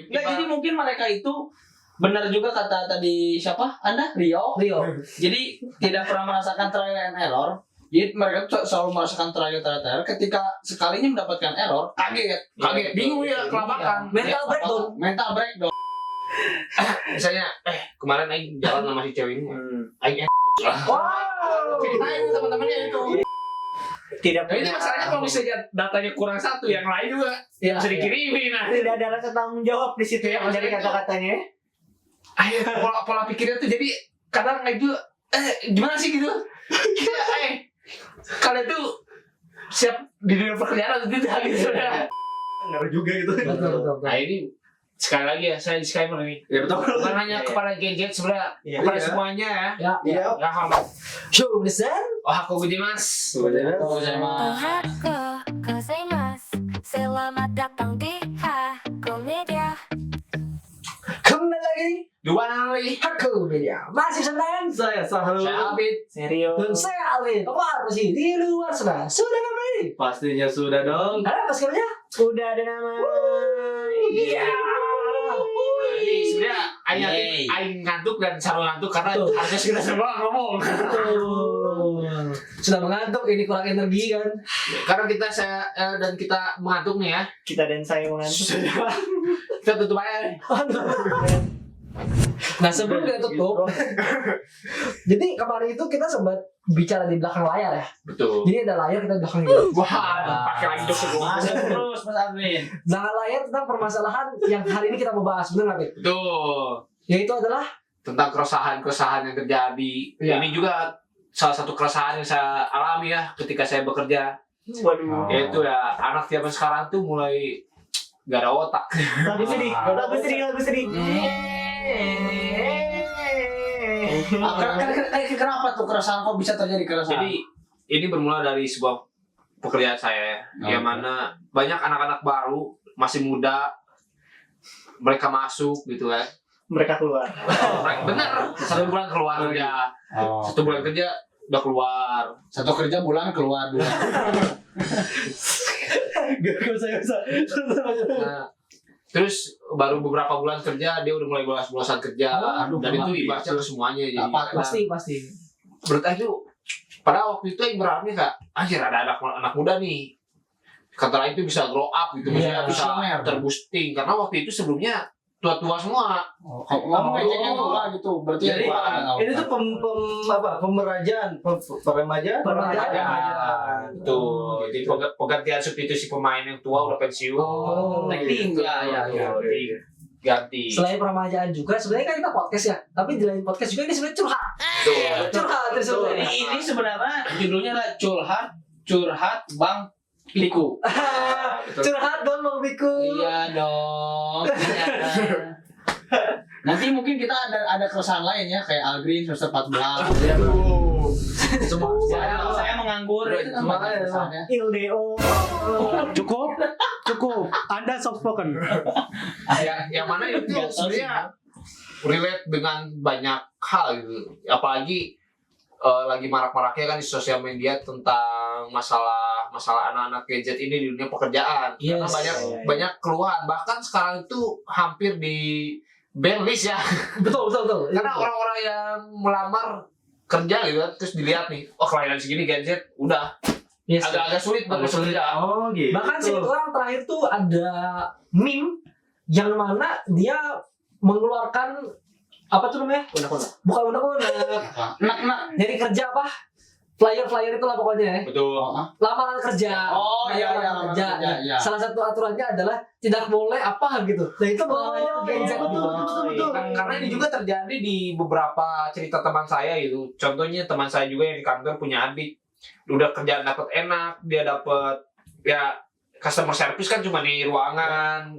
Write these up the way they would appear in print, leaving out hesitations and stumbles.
Nggak, jadi mungkin mereka itu benar juga kata tadi siapa? Anda? Rio. Jadi tidak pernah merasakan trial and error. Jadi mereka tuh selalu merasakan trial and error. Ketika sekalinya mendapatkan error, kaget, bingung ya, kelabakan, mental breakdown. Misalnya, kemarin Aing jalan sama si cewek ini, Aing ceritain teman-temannya itu. Tidak Nah, ini masalahnya kalau misalnya datanya kurang satu, yang lain juga bisa dikirimin. Tidak ada rasa tanggung jawab di situ ya dari kata-katanya. Ayo pola pikirnya tuh jadi kadang kayak gitu, gimana sih gitu? Kayak kalian tuh siap di dunia pekerjaan atau tidak gitu? Ngaruh juga itu. Betul. Nah ini sekali lagi ya, saya disclaimer ini. Ya betul. Bukan hanya kepada gadget sebenarnya, kepada semuanya ya. Iya. Ya hormat. Show besar. Oh aku mas. Ohako gozaimasu. Selamat datang di Haku Media. Kembali lagi. Dua kali. Haku Media. Masih senang. Saya Sahrul. Saya Abid. Serius. Dan saya Alvin. Apa sih di luar sana? Sudah kembali. Pastinya sudah dong. Ada pas kerja? Udah ada nama. Iya. Ini sebenarnya Aing ngantuk dan Sarul ngantuk karena harusnya kita semua ngomong. Sudah mengantuk, ini kurang energi kan? Karena saya dan kita mengantuk nih ya. Kita dan saya mengantuk. Kita tutup aja. Nah sebelum kita tutup, jadi kemarin itu kita sempat bicara di belakang layar ya. Betul. Jadi ada layar kita di belakang gitu. Wah, pakai lagi jokes Masuk terus Mas Arvin. Belakang layar tentang permasalahan yang hari ini kita mau bahas, benar nggak, Pit? Betul. Yaitu adalah Tentang keresahan-keresahan yang terjadi. Iya. Ini juga salah satu keresahan yang saya alami ya ketika saya bekerja. waduh. Yaitu ya anak zaman sekarang tuh mulai gak ada otak. Lagu sedih. Kenapa tuh keresahan kok bisa terjadi keresahan? Jadi ini bermula dari sebuah pekerjaan saya yang mana banyak anak-anak baru masih muda, mereka masuk gitu kan. Mereka keluar. Bener, 1 bulan keluar kerja, 1 bulan kerja udah keluar. Satu kerja bulan keluar 2. Nah, terus baru beberapa bulan kerja dia udah mulai bolos-bolosan kerja. Dan itu ibaratnya ke semuanya jadi. Pasti. Menurut aku pada waktu itu yang berarti kak, anjir ada anak muda nih. Kantor itu bisa grow up gitu, maksudnya bisa terboosting karena waktu itu sebelumnya tua-tua semua. Kamu ngeceknya tua gitu, berarti Jadi ini tuh pemerajaan, peremajaan. Tuh, jadi penggantian substitusi pemain yang tua udah pensiun. Teknik ya. Ganti. Selain peremajaan juga, sebenarnya kan kita podcast ya. Tapi di lain podcast juga ini sebenarnya curhat. Ini sebenarnya judulnya adalah curhat Bang Piku. Curhat dong Bang Biku. Iya dong. Nanti mungkin kita ada keresahan lain ya kayak Algreen semester 14. Saya menganggur itu kan keresahannya. ILDO. Cukup. Anda soft spoken. Yang mana itu sebenarnya relate dengan banyak hal gitu. Apalagi lagi marak-maraknya kan di sosial media tentang masalah anak-anak gadget ini di dunia pekerjaan. Karena banyak keluhan. Bahkan sekarang itu hampir di ban list ya. Betul. Karena orang-orang yang melamar kerja gitu kan, terus dilihat nih, kelainan segini gadget, udah agak sulit buat masuk kerja. Oh gitu. Bahkan sih orang terakhir tuh ada meme yang mana dia mengeluarkan apa tuh namanya? Bukan unek-unek. Nak. Jadi kerja apa? Flyer itulah pokoknya ya. Betul. Lamaran kerja. Oh iya, Lamaran kerja. iya. Salah satu aturannya adalah tidak boleh apa gitu. Nah itu mengalahnya Gen Z. Betul. Karena ini juga terjadi di beberapa cerita teman saya gitu. Contohnya teman saya juga yang di kantor punya adik. Udah kerjaan dapat enak, dia dapat ya customer service kan cuma di ruangan,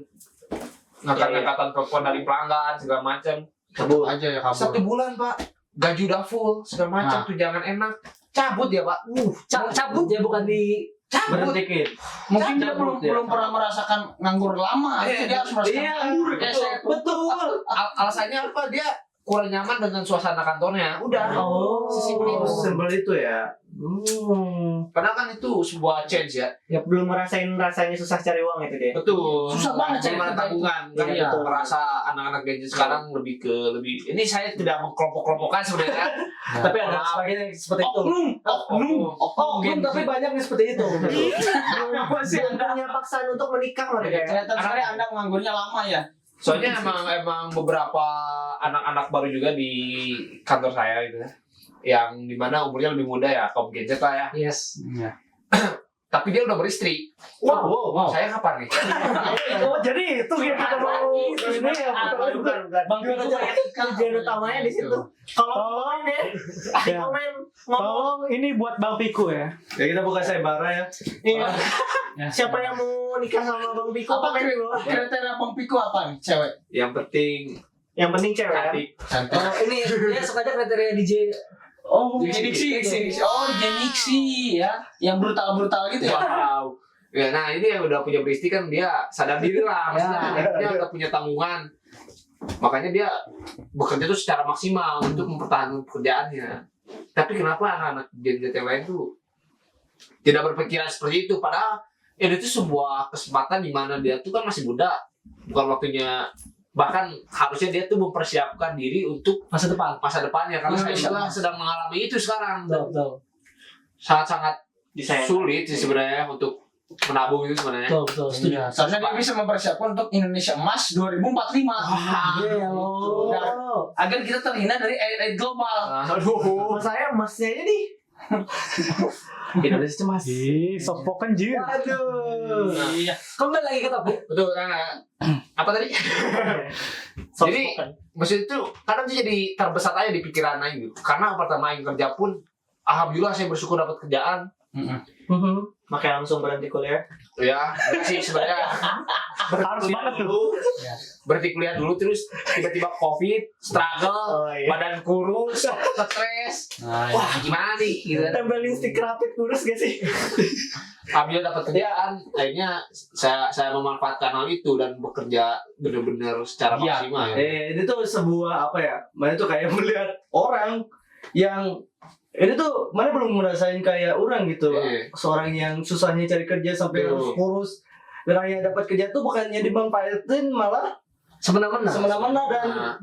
ngangkat-ngangkatan telepon dari pelanggan segala macam. Cabut aja ya kabur. 1 bulan pak, gaji udah full segala macam, tunjangan enak, cabut dia pak. Cabut ya bukan di Cabut. Dikit. Mungkin dia belum pernah merasakan nganggur lama. Itu dia harus merasakan nganggur. Betul. Alasannya apa? Dia kurang nyaman dengan suasana kantornya. Udah. Oh, Simpel itu ya. Padahal kan itu sebuah change ya. Ya belum ngerasain rasanya susah cari uang itu dia. Betul. Susah banget cari Gimana kerja tabungan kan Iya. itu merasa anak-anak gadget sekarang lebih ini saya tidak mengkelompok-kelompokkan sebenarnya. Tapi ada sebagainya seperti itu. Oknum Tapi banyak yang seperti itu. Masih punya paksaan untuk menikah mereka ya. kelihatan sekali Anda menganggurnya lama ya. Soalnya emang beberapa anak-anak baru juga di kantor saya gitu ya. Yang dimana umurnya lebih muda ya, kaum gadget lah ya. Yes. Tapi dia udah beristri. Wow. Saya kapan nih? Oh, jadi itu yang kita mau ini ya. Bukan. Bang Piku Tujuan utamanya di situ. Kalau komen ya, di Ya. komen ngomong. Tolong ini buat Bang Piku ya. Ya kita buka sayembara ya. Iya. Siapa yang mau nikah sama Bang Piko Apa komen di bawah. kriteria Bang Piku apa nih, cewek? Yang penting Yang penting cewek kan. cantik. Oh, ini dia sengaja kriteria DJ. Oh, Diksi. Oh, Diksi ya. Yang brutal-brutal gitu ya. Wow. Ya, nah ini yang udah punya beristri kan dia sadar diri lah, maksudnya dia udah punya tanggungan. Makanya dia bekerja tuh secara maksimal untuk mempertahankan pekerjaannya. Tapi kenapa anak-anak gadget yang lain tuh tidak berpikiran seperti itu? Padahal ini tuh sebuah kesempatan di mana dia tuh kan masih muda, bukan waktunya. Bahkan harusnya dia tuh mempersiapkan diri untuk Masa depan. masa depannya karena saya juga sedang mengalami itu sekarang. Betul. Sangat-sangat Disayang. sulit sih sebenarnya untuk menabung itu sebenarnya. Betul, setuju. Iya, seharusnya dia bisa mempersiapkan untuk Indonesia Emas 2045. Iya loh. Agar kita terhindar dari air global. Aduh. Mas saya emasnya aja nih. Indonesia cemas. Ih, sopokan jir. Aduh. Iya. Kembali lagi ke topik. Betul kan? Apa tadi? Jadi maksud itu kadang tuh jadi terbesar aja di pikiran aja gitu. Karena pertama yang kerja pun alhamdulillah saya bersyukur dapat kerjaan. Makanya langsung berhenti kuliah. Ya, enggak sih sebenarnya Harus banget tuh. berhenti kuliah dulu terus tiba-tiba Covid, struggle, Oh iya. badan kurus, stres. Wah, gimana nih gitu kan. Tempelin stiker rapid kurus gak sih? Alhamdulillah dapat kerjaan, akhirnya saya memanfaatkan hal itu dan bekerja benar-benar secara Iya. maksimal ya. Ini tuh sebuah apa ya? Mana tuh kayak melihat orang yang ini tuh mana belum ngerasain kayak orang gitu. Iya. Seorang yang susahnya cari kerja sampai Betul. harus kurus. Dan yang dapat kerja tuh bukannya dimanfaatin malah Semena-mena. semena-mena dan Nah,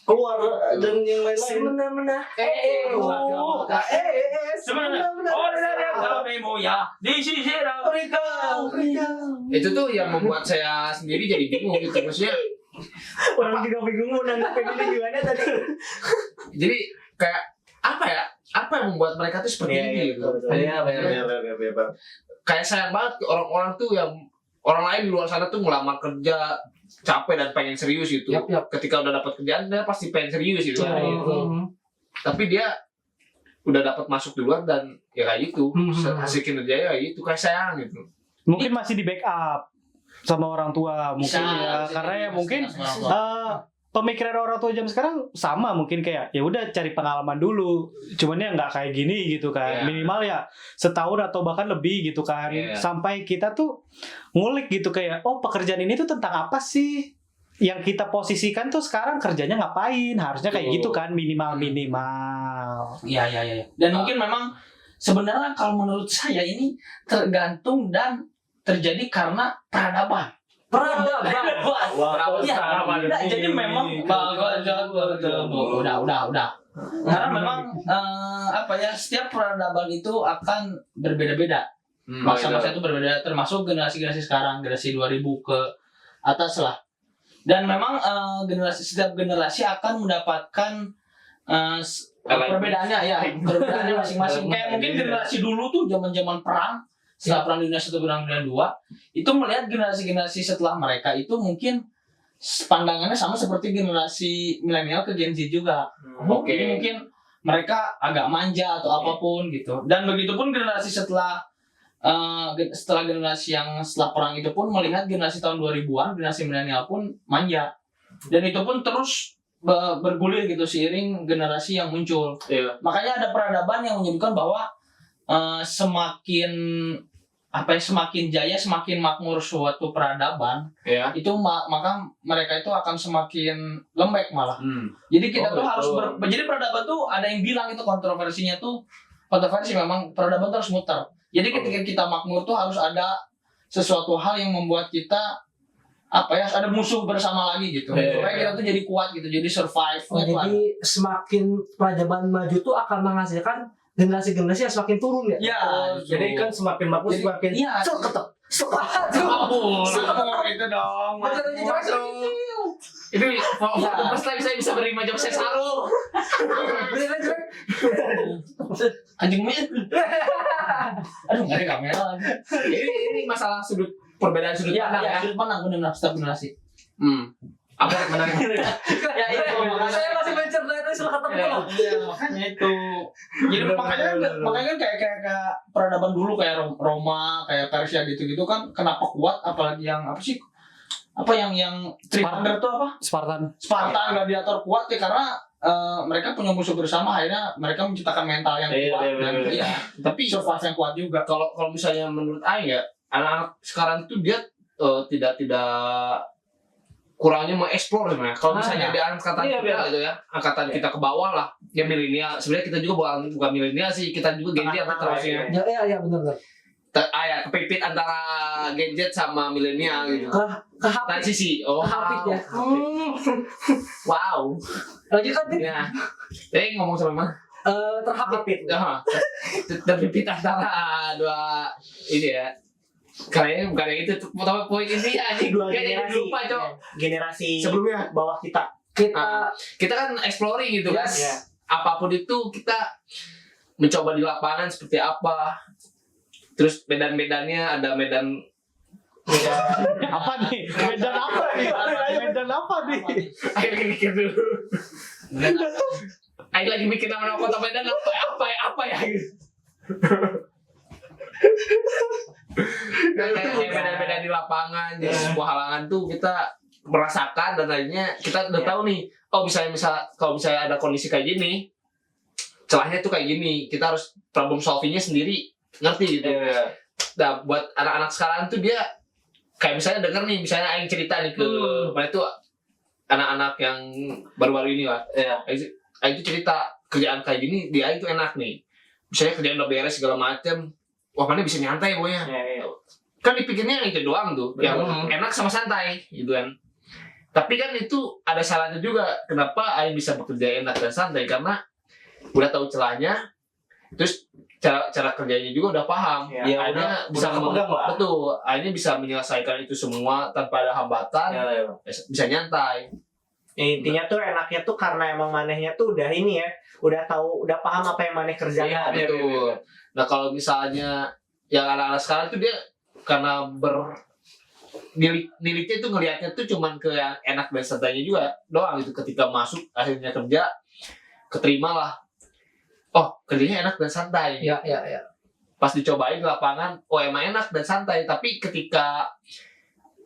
keluar dan yang lain-lain. Semena-mena. Semena-mena. Oh, kamu ya di sisi itu tuh yang membuat saya sendiri jadi bingung gitu maksudnya. Orang juga bingung mau nanggepin ini gimana tadi. Jadi kayak apa ya? Apa yang membuat mereka tuh seperti ini gitu? Iya, benar. Kayak sayang banget orang-orang tuh yang orang lain di luar sana tuh ngelamar kerja capek dan pengen serius gitu. Yap. Ketika udah dapat kerjaan dia pasti pengen serius gitu. Iya, iya. Tapi dia udah dapat masuk duluan dan ya kayak gitu. Hasil kinerjanya kayak gitu, kayak sayang gitu. Mungkin masih di backup sama orang tua mungkin ya. Karena ya mungkin pemikiran orang tua jam sekarang sama mungkin kayak ya udah cari pengalaman dulu. Cuman ya nggak kayak gini gitu kan. Iya. Minimal ya setahun atau bahkan lebih gitu kan. Iya. Sampai kita tuh ngulik gitu kayak oh pekerjaan ini tuh tentang apa sih? Yang kita posisikan tuh sekarang kerjanya ngapain? Harusnya kayak Betul. gitu kan minimal. Iya. Dan mungkin memang sebenarnya kalau menurut saya ini tergantung dan terjadi karena peradaban. Iya, nah, jadi memang udah. Karena memang apa ya setiap peradaban itu akan berbeda-beda. Masa-masa itu berbeda termasuk generasi-generasi sekarang, generasi 2000 ke atas lah. Dan memang setiap generasi akan mendapatkan perbedaannya ya, perbedaannya masing-masing. Kayak mungkin generasi dulu tuh zaman-zaman perang, setelah perang dunia 1 perang dunia 2, itu melihat generasi-generasi setelah mereka itu mungkin pandangannya sama seperti generasi milenial ke Gen Z juga. Oke. Jadi mungkin mereka agak manja atau apapun gitu. Dan begitupun generasi setelah generasi yang setelah perang itu pun melihat generasi tahun 2000-an, generasi milenial pun manja. Dan itu pun terus bergulir gitu seiring generasi yang muncul. Iya. Makanya ada peradaban yang menyebutkan bahwa semakin semakin jaya, semakin makmur suatu peradaban, Ya. itu maka mereka itu akan semakin lembek malah. Jadi kita tuh harus jadi peradaban tuh ada yang bilang itu kontroversi memang peradaban tuh harus muter. Jadi ketika kita makmur tuh harus ada sesuatu hal yang membuat kita ada musuh bersama lagi gitu. Supaya kita tuh jadi kuat gitu, jadi survive. Jadi semakin peradaban maju tuh akan menghasilkan generasi-generasi yang semakin turun ya. Iya. Jadi kan semakin makmur semakin Iya. Seketek. Itu dong. Itu first time saya bisa menerima job saya Saru. Anjing men. Aduh, nggak ada kamera lagi. Ini masalah perbedaan sudut Iya, pandang ya. sudut pandang benar setiap generasi. Apa yang menarik? Ya itu makanya Saya masih mencerna itu istilah kata betul. Iya, makanya itu. Jadi makanya kan kayak peradaban dulu kayak Roma, kayak Persia gitu-gitu kan kenapa kuat, apalagi yang yang 300 tuh apa? Spartan gladiator kuat ya karena mereka punya musuh bersama, akhirnya mereka menciptakan mental yang kuat dan tapi survive yang kuat juga. Kalau misalnya menurut Aing ya, anak-anak sekarang tuh dia tidak kurangnya mengeksplor sebenarnya. Kalau misalnya di angkatan kita gitu ya, angkatan kita ke bawah lah, ya milenial. Sebenarnya kita juga bukan milenial sih, kita juga Gen Z terusnya. Ya benar. Kepipit antara Gen Z sama milenial gitu. Kehapit. Transisi. Kehapit ya. Wow. Lanjut kan, Dit? Ya. Jadi ngomong sama mana? Terhapit. Terpipit antara dua ini ya. Kayaknya bukan yang itu, poin ini anjing kayaknya lupa generasi sebelumnya bawah kita. kita kan exploring gitu kan. Apapun itu kita mencoba di lapangan seperti apa. Terus medan-medannya ada medan Apa nih? Medan apa nih? Ayo lagi mikir dulu. Ayo lagi mikir nama kota Medan apa ya gitu. Kayak medan-medan di lapangan, jadi sebuah halangan tuh kita merasakan dan akhirnya kita udah tahu nih, kalau misalnya ada kondisi kayak gini, celahnya tuh kayak gini, kita harus problem solvingnya sendiri, ngerti gitu. Nah, buat anak-anak sekarang tuh dia kayak misalnya denger nih, misalnya Aing cerita nih ke mana tuh anak-anak yang baru-baru ini lah, Aing tuh cerita kerjaan kayak gini, dia itu enak nih, misalnya kerjaan udah beres segala macem. Wah, mana bisa nyantai boya. Kan dipikirnya yang itu doang tuh, yang enak sama santai gitu kan. Tapi kan itu ada salahnya juga. Kenapa Aing bisa bekerja enak dan santai? Karena udah tahu celahnya, terus cara kerjanya juga udah paham. Akhirnya bisa betul. Akhirnya bisa menyelesaikan itu semua tanpa ada hambatan. Bisa nyantai. Intinya tuh enaknya tuh karena emang manehnya tuh udah ini ya, udah tahu, udah paham apa yang maneh kerjakan. Betul. Nah, kalau misalnya yang anak-anak sekarang tuh dia karena niliknya tuh ngelihatnya tuh cuman ke yang enak dan santainya juga doang gitu. Ketika masuk akhirnya kerja keterima lah. Oh, kerjanya enak dan santai. Ya. Pas dicobain di lapangan, oh emang enak dan santai. Tapi ketika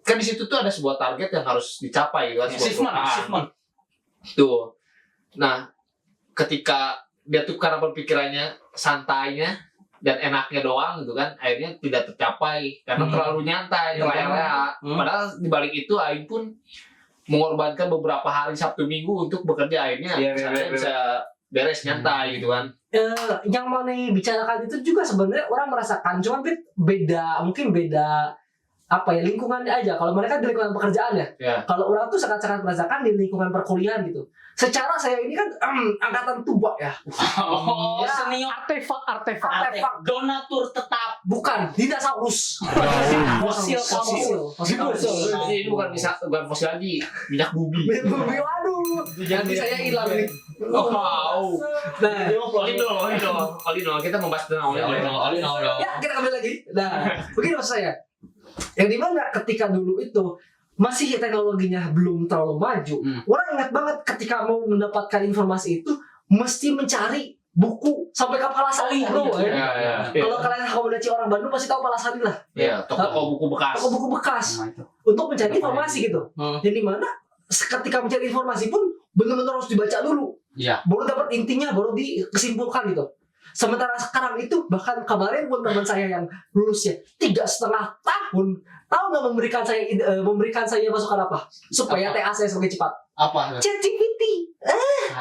kan di situ tuh ada sebuah target yang harus dicapai gitu kan. Achievement. Tuh. Nah, ketika dia tuh karena berpikirannya santainya dan enaknya doang gitu kan, akhirnya tidak tercapai karena terlalu nyantai, padahal di balik itu Aing pun mengorbankan beberapa hari Sabtu Minggu untuk bekerja, akhirnya saya bisa beres nyantai gitu kan. Yang mana bicarakan itu juga sebenarnya orang merasakan, cuma mungkin beda lingkungannya aja. Kalau mereka di lingkungan pekerjaan ya. Kalau orang tuh sangat-sangat merasakan di lingkungan perkuliahan gitu. Secara saya ini kan angkatan tua ya. Senior artefak. Donatur tetap. Bukan dinosaurus. Fosil. Ini bukan fosil lagi, minyak bumi. Waduh. Jadi saya hilang nih. Wow. Nah, Olino, kita membahas tentang Olino. ya kita kembali lagi. Nah, begini maksud saya. Yang dimana ketika dulu itu masih teknologinya belum terlalu maju, orang ingat banget ketika mau mendapatkan informasi itu mesti mencari buku sampai ke Palasari. Kalau kalian rekomendasi orang Bandung pasti tahu Palasari lah. Toko buku bekas. Toko buku bekas untuk mencari informasi gitu. Yang dimana ketika mencari informasi pun benar-benar harus dibaca dulu. Baru dapat intinya, baru dikesimpulkan gitu. Sementara sekarang itu bahkan kemarin pun teman saya yang lulusnya 3,5 tahun, tahu nggak memberikan saya masukan apa supaya TA saya semakin cepat? Apa? ChatGPT.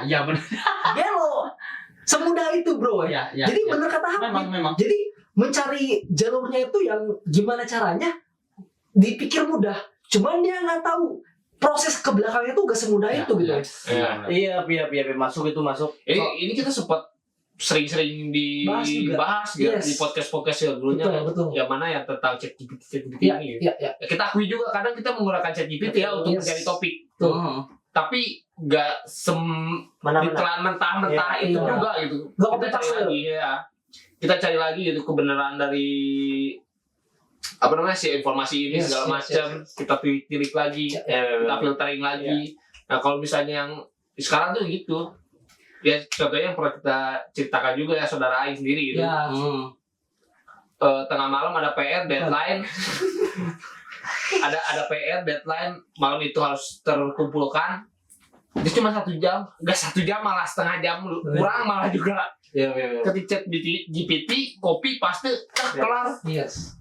Ya benar. Gelo. Semudah itu bro. Ya, ya. Jadi ya. bener kata Hamid. Memang. Jadi mencari jalurnya itu yang gimana caranya dipikir mudah. Cuman dia nggak tahu proses ke belakangnya tuh gak semudah itu gitu. Iya. Iya, masuk. Ini kita sempat sering-sering dibahas gitu Yes. di podcast-podcast ya dulunya. Betul. Yang mana yang tentang ChatGPT Iya, ini. iya, iya. Kita akui juga kadang kita menggunakan ChatGPT ya untuk Yes. mencari topik. Betul. Tapi nggak Mana-mana. ditelan mentah-mentah Iya, itu iya. juga gitu. Nggak Kita cari kompetensi. lagi ya. Kita cari lagi gitu kebenaran dari apa namanya sih informasi ini Yes, segala yes, macam. Kita tilik lagi, kita filtering lagi. Nah kalau misalnya yang sekarang tuh gitu, ya contohnya yang pernah kita ceritakan juga ya saudara Aing sendiri gitu. Ya. Tengah malam ada PR deadline. ada PR deadline malam itu harus terkumpulkan. Jadi cuma 1 jam, enggak 1 jam malah setengah jam kurang malah juga. Iya. Ketik chat GPT, copy, paste, kelar. Yes.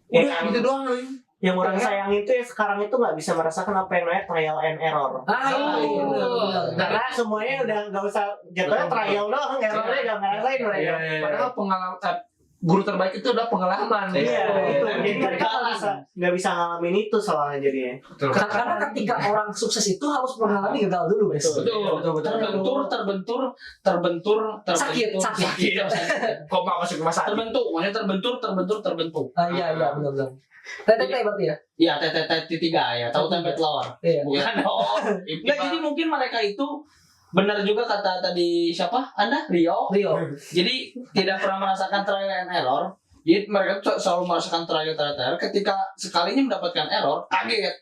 Ya Udah kan? gitu doang. Yang orang sayang itu ya sekarang itu nggak bisa merasakan apa yang namanya trial and error. Iya, benar. Karena semuanya udah nggak usah jatuhnya trial doang, errornya nggak ngerasain mereka. Padahal pengalaman guru terbaik itu udah pengalaman. Iya, itu. Iya. Jadi mereka nggak bisa ngalamin itu soalnya jadinya. Karena ketika orang sukses itu harus mengalami gagal dulu, guys. Betul. Terbentur. Sakit. Kok mau masuk rumah sakit? Terbentuk, maksudnya terbentur. Iya, benar-benar. TTT berarti ya? Iya, TTT 3 ya, tahu tempe telur. Iya. Bukan dong. Enggak, jadi mungkin mereka itu benar juga kata tadi siapa? Anda? Rio. Jadi tidak pernah merasakan trial and error. Jadi mereka selalu merasakan trial and error. Ketika sekalinya mendapatkan error, kaget,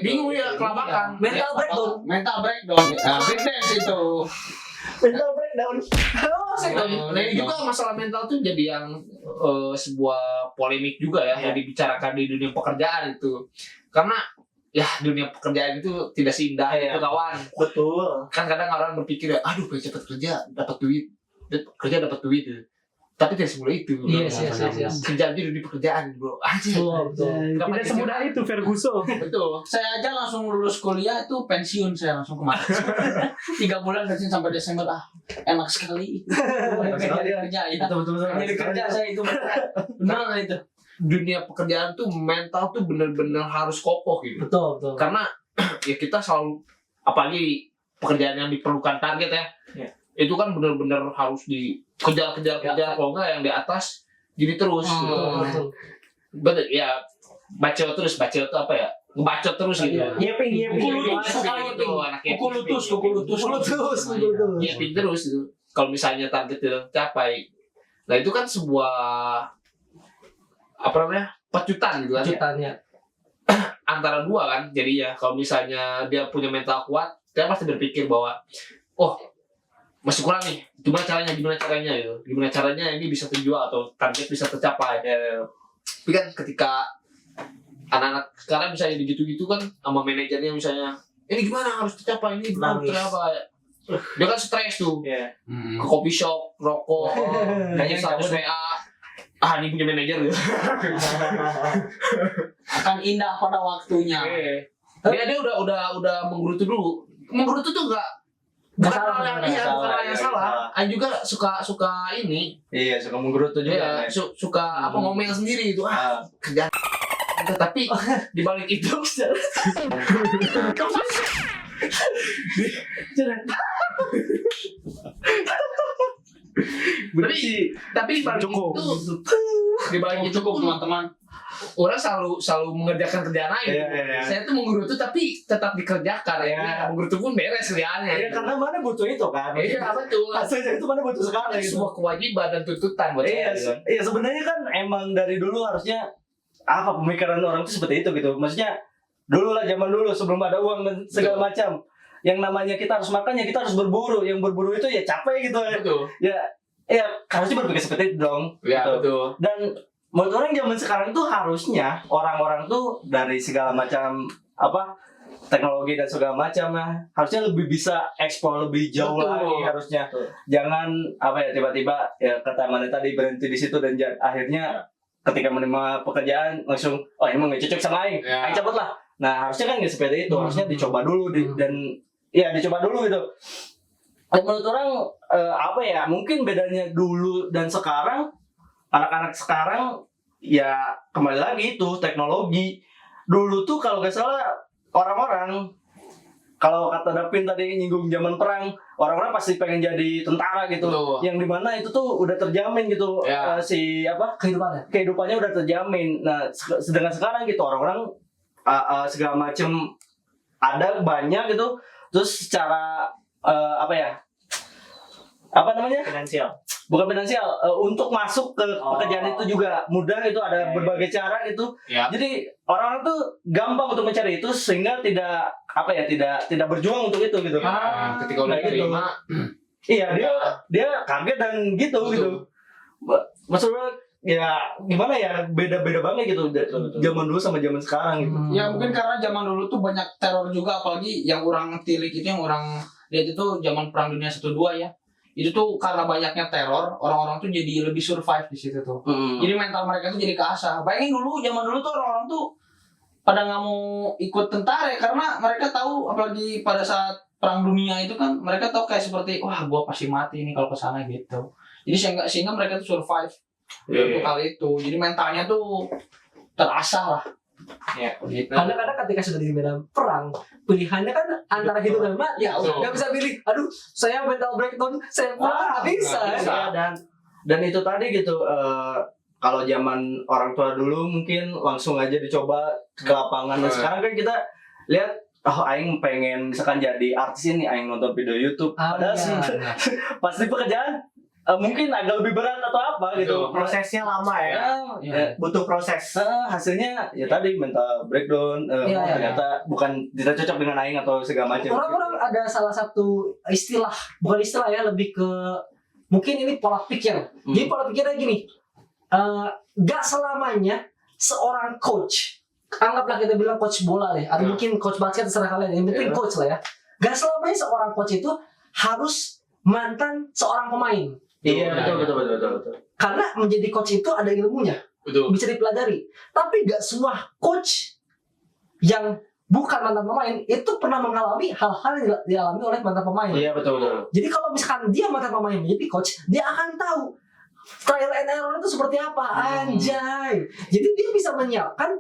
Bingung ya, kelabakan. Mental breakdown. Mental breakdown. Breakdance itu. Mental breakdown. Nah ini juga masalah mental tuh jadi yang sebuah polemik juga ya yang dibicarakan di dunia pekerjaan itu. Karena ya dunia pekerjaan itu tidak seindah itu kawan. Betul. Kan kadang orang berpikir ya, aduh pengen cepat kerja dapat duit, dapat duit. Tapi tidak semudah itu. Yes. Kerjaan itu di pekerjaan bro. Betul. Tidak semudah itu Ferguson. Betul. Saya aja langsung lulus kuliah itu pensiun saya langsung kemarin. 3 bulan pensiun sampai Desember enak sekali. Jadi kerja ya. Betul. Jadi kerja saya itu beneran itu. Dunia pekerjaan tuh mental tuh benar-benar harus kokoh gitu. Betul. Karena ya kita selalu apalagi pekerjaan yang diperlukan target ya. Itu kan benar-benar harus dikejar kalau enggak yang di atas jadi terus gitu. Betul. Betul ya, bacot terus itu apa ya? Ngebacot terus gitu. Yeping. Pukul lutus. Yeping terus gitu. Kalau misalnya target tidak tercapai. Nah, itu kan sebuah apa namanya? Pecutan gitu kan. Ceritanya. Antara dua kan. Jadi ya kalau misalnya dia punya mental kuat, dia pasti berpikir bahwa masih kurang nih. Gimana caranya gitu. Gimana caranya ini bisa terjual atau target bisa tercapai. Tapi kan ketika anak-anak sekarang misalnya gitu-gitu kan sama manajernya misalnya, ini gimana harus tercapai, ini gimana tercapai. Dia kan stres tuh. Ke coffee shop, rokok, nanya status WA. Ini punya manajer gitu. Akan indah pada waktunya. Dia udah menggerutu dulu. Menggerutu tuh bukan hal yang salah. Aku juga suka ini. Iya, suka menggerutu juga. Iya, suka ngomel sendiri itu. Kerjaan. Tapi di balik itu tapi di balik Cukup. itu di balik itu Cukup teman-teman. orang selalu mengerjakan kerjaan lain. Saya tuh menggerutu tapi tetap dikerjakan. Menggerutu pun beres kerjaannya. Iya, karena mana butuh itu kan. Iya, betul. Hasilnya itu mana butuh sekali. Itu sebuah kewajiban dan tuntutan buat saya. Iya, sebenarnya kan emang dari dulu harusnya pemikiran orang itu seperti itu gitu. Maksudnya dulu lah, zaman dulu sebelum ada uang dan segala macam. Yang namanya kita harus makan ya kita harus berburu. Yang berburu itu ya capek gitu ya. Betul. Ya harusnya berpikir seperti itu dong. Ya, gitu. betul. Dan menurut orang zaman sekarang tuh harusnya orang-orang tuh dari segala macam teknologi dan segala macam ya, harusnya lebih bisa eksplor lebih jauh Betul. lagi harusnya. Jangan apa ya tiba-tiba ya kata Mane tadi berhenti di situ dan akhirnya ketika menerima pekerjaan langsung emang nggak cocok sama aing, Ya. aing cabut lah. Nah harusnya kan nggak seperti itu, harusnya dicoba dulu dan ya dicoba dulu gitu. Dan menurut orang apa ya mungkin bedanya dulu dan sekarang, anak-anak sekarang ya kembali lagi itu teknologi. Dulu tuh kalau nggak salah orang-orang, kalau kata Dapin tadi nyinggung zaman perang, orang-orang pasti pengen jadi tentara gitu. Betul. Yang dimana itu tuh udah terjamin gitu, Ya. kehidupannya udah terjamin. Nah sedangkan sekarang gitu orang-orang segala macem ada banyak gitu, terus secara apa namanya, Finansial. bukan finansial, untuk masuk ke pekerjaan itu juga mudah, itu ada berbagai cara itu. Ya. Jadi orang-orang tuh gampang untuk mencari itu sehingga tidak berjuang untuk itu gitu. Ketika udah Kayak gitu. terima, Iya, dia kaget dan gitu Betul. gitu. Maksudnya ya gimana ya, beda-beda banget gitu zaman dulu sama zaman sekarang gitu. Ya mungkin karena zaman dulu tuh banyak teror juga, apalagi yang orang tilik itu, yang orang lihat itu zaman perang dunia 1-2 ya. Itu tuh karena banyaknya teror, orang-orang tuh jadi lebih survive di situ tuh. Jadi mental mereka tuh jadi keasah. Bayangin dulu, zaman dulu tuh orang-orang tuh pada nggak mau ikut tentara ya, karena mereka tahu, apalagi pada saat perang dunia itu kan mereka tahu kayak seperti wah gua pasti mati nih kalau kesana gitu. Jadi sehingga mereka tuh survive untuk hal itu. Jadi mentalnya tuh terasah lah. ya. Gitu. Kadang-kadang ketika sudah di medan perang, pilihannya kan antara hidup dan mati. Ya, Nggak bisa pilih. Aduh, saya mental breakdown, saya pulang nggak bisa. nggak bisa. Ya, dan itu tadi gitu, kalau zaman orang tua dulu mungkin langsung aja dicoba ke lapangan. Dan sekarang kan kita lihat, aing pengen misalkan jadi artis ini, aing nonton video YouTube. Padahal pasti pekerjaan mungkin agak lebih berat atau apa gitu. Prosesnya lama ya. Ya, Butuh proses. hasilnya ya tadi mental breakdown, ternyata tidak cocok dengan aing atau segala macam. Orang-orang ada salah satu istilah, bukan istilah ya, lebih ke mungkin ini pola pikir. Jadi pola pikirnya gini, gak selamanya seorang coach, anggaplah kita bilang coach bola deh, atau mungkin coach basket, terserah kalian, yang penting coach lah ya. Gak selamanya seorang coach itu harus mantan seorang pemain. Iya, betul. Karena menjadi coach itu ada ilmunya, Betul. bisa dipelajari. Tapi gak semua coach yang bukan mantan pemain itu pernah mengalami hal-hal yang dialami oleh mantan pemain. Iya, betul. Jadi kalau misalkan dia mantan pemain menjadi coach, dia akan tahu trial and error itu seperti apa. Anjay. Jadi dia bisa menyiapkan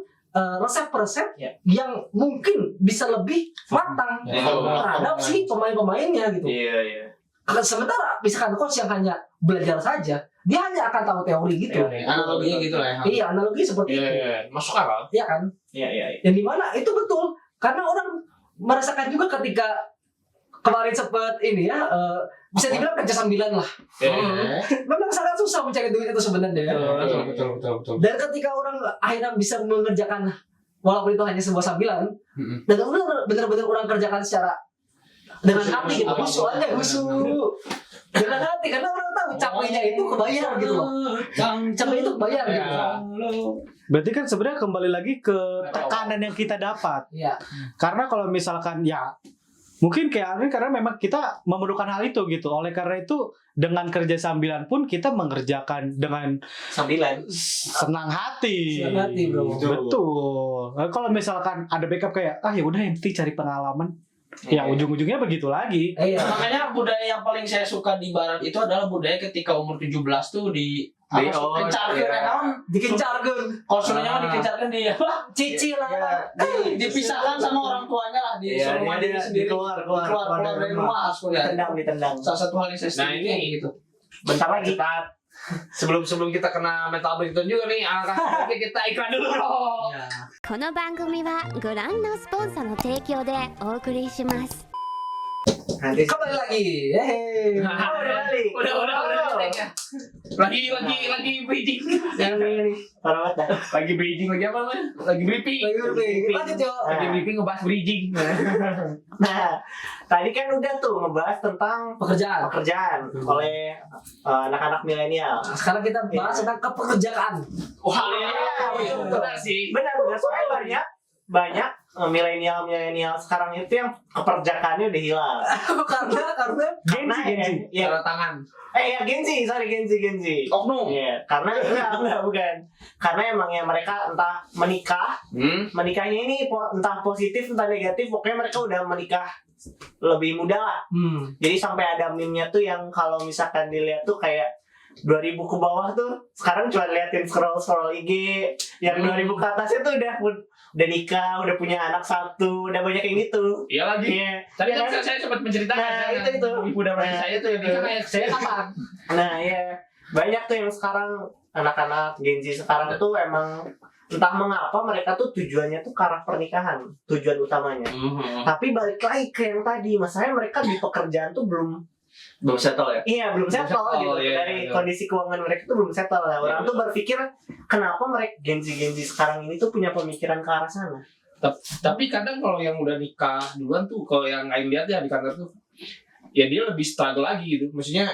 resep-resep yang mungkin bisa lebih matang terhadap si pemain-pemainnya gitu. Iya. Sementara misalkan coach yang hanya belajar saja, dia hanya akan tahu teori gitu. Analoginya gitu lah ya. Iya, analogi seperti itu. Iya. Masuk akal. Iya kan? Iya. Yang dimana itu betul, karena orang merasakan juga ketika kemarin sempat ini ya, bisa dibilang kerja sambilan lah. Memang sangat susah mencari duit itu sebenarnya. Betul. Dan ketika orang akhirnya bisa mengerjakan, walaupun itu hanya sebuah sambilan, dan benar-benar orang kerjakan secara dengan hati gitu, husu dengan hati, karena orang tahu capeknya itu kebayar gitu loh. Capeknya itu kebayar gitu. Berarti kan sebenarnya kembali lagi ke tekanan yang kita dapat. Iya. Karena kalau misalkan ya mungkin kayak Arvin, karena memang kita memerlukan hal itu gitu. Oleh karena itu dengan kerja sambilan pun kita mengerjakan dengan Sambilan. senang hati. Senang hati, bro. Betul. Nah, kalau misalkan ada backup kayak ya udah yang penting cari pengalaman. Ya ujung-ujungnya begitu lagi. Iya. Makanya budaya yang paling saya suka di barat itu adalah budaya ketika umur 17 tuh Dikencarkan. Kalau sebenarnya dikencarkan dia Cicil lah. dipisahkan sama orang tuanya lah, di rumah dia sendiri, keluar dari rumah harus kuliah. Ditendang. Salah satu hal yang saya setuju ini gitu. Bentar lagi. Sebelum kita kena mental breakdown juga nih, anak-anak kita iklan dulu dong. この番組はご覧のスポンサーの提供でお送りします Nanti Kembali lagi. Yeay. Udah. Lagi breeding. yang ini parah banget dah. Lagi breeding lagi apa namanya? Lagi briefing. Lanjut yo. Lagi briefing ngebahas breeding. Nah, tadi kan udah tuh ngebahas tentang pekerjaan oleh anak-anak milenial. Sekarang kita bahas tentang kepekerjaan. Wah, benar sih. Benar, soalnya banyak milenial sekarang itu yang keperjakannya udah hilang. karena Genzi. Ya, Tanda tangan. Gen Z. Oknum. Iya, karena enggak, bukan. Karena emang ya mereka entah menikah, menikahnya ini entah positif entah negatif, pokoknya mereka udah menikah lebih muda lah. Jadi sampai ada meme-nya tuh yang kalau misalkan dilihat tuh kayak 2000 ke bawah tuh sekarang cuma liatin scroll IG, yang 2000 ke atasnya tuh udah nikah, udah punya anak satu, udah banyak kayak gitu. Iya lagi. Iya. Tadi Ya kan saya sempat menceritakan. Nah, kan, itu. Ibu dan bayi saya tuh yang nikah kayak saya kapan? Nah, ya banyak tuh yang sekarang anak-anak Gen Z sekarang tuh emang entah mengapa mereka tuh tujuannya tuh ke arah pernikahan, tujuan utamanya. Tapi balik lagi ke yang tadi, masalahnya mereka di pekerjaan tuh belum settle ya. Iya, belum settle settle, gitu. iya, Dari iya. kondisi keuangan mereka tuh belum settle. Nah, orang tuh berpikir kenapa mereka Gen Z sekarang ini tuh punya pemikiran ke arah sana. Tapi kadang kalau yang udah nikah duluan tuh, kalau yang Aing lihat ya di kantor tuh, ya dia lebih struggle lagi gitu. Maksudnya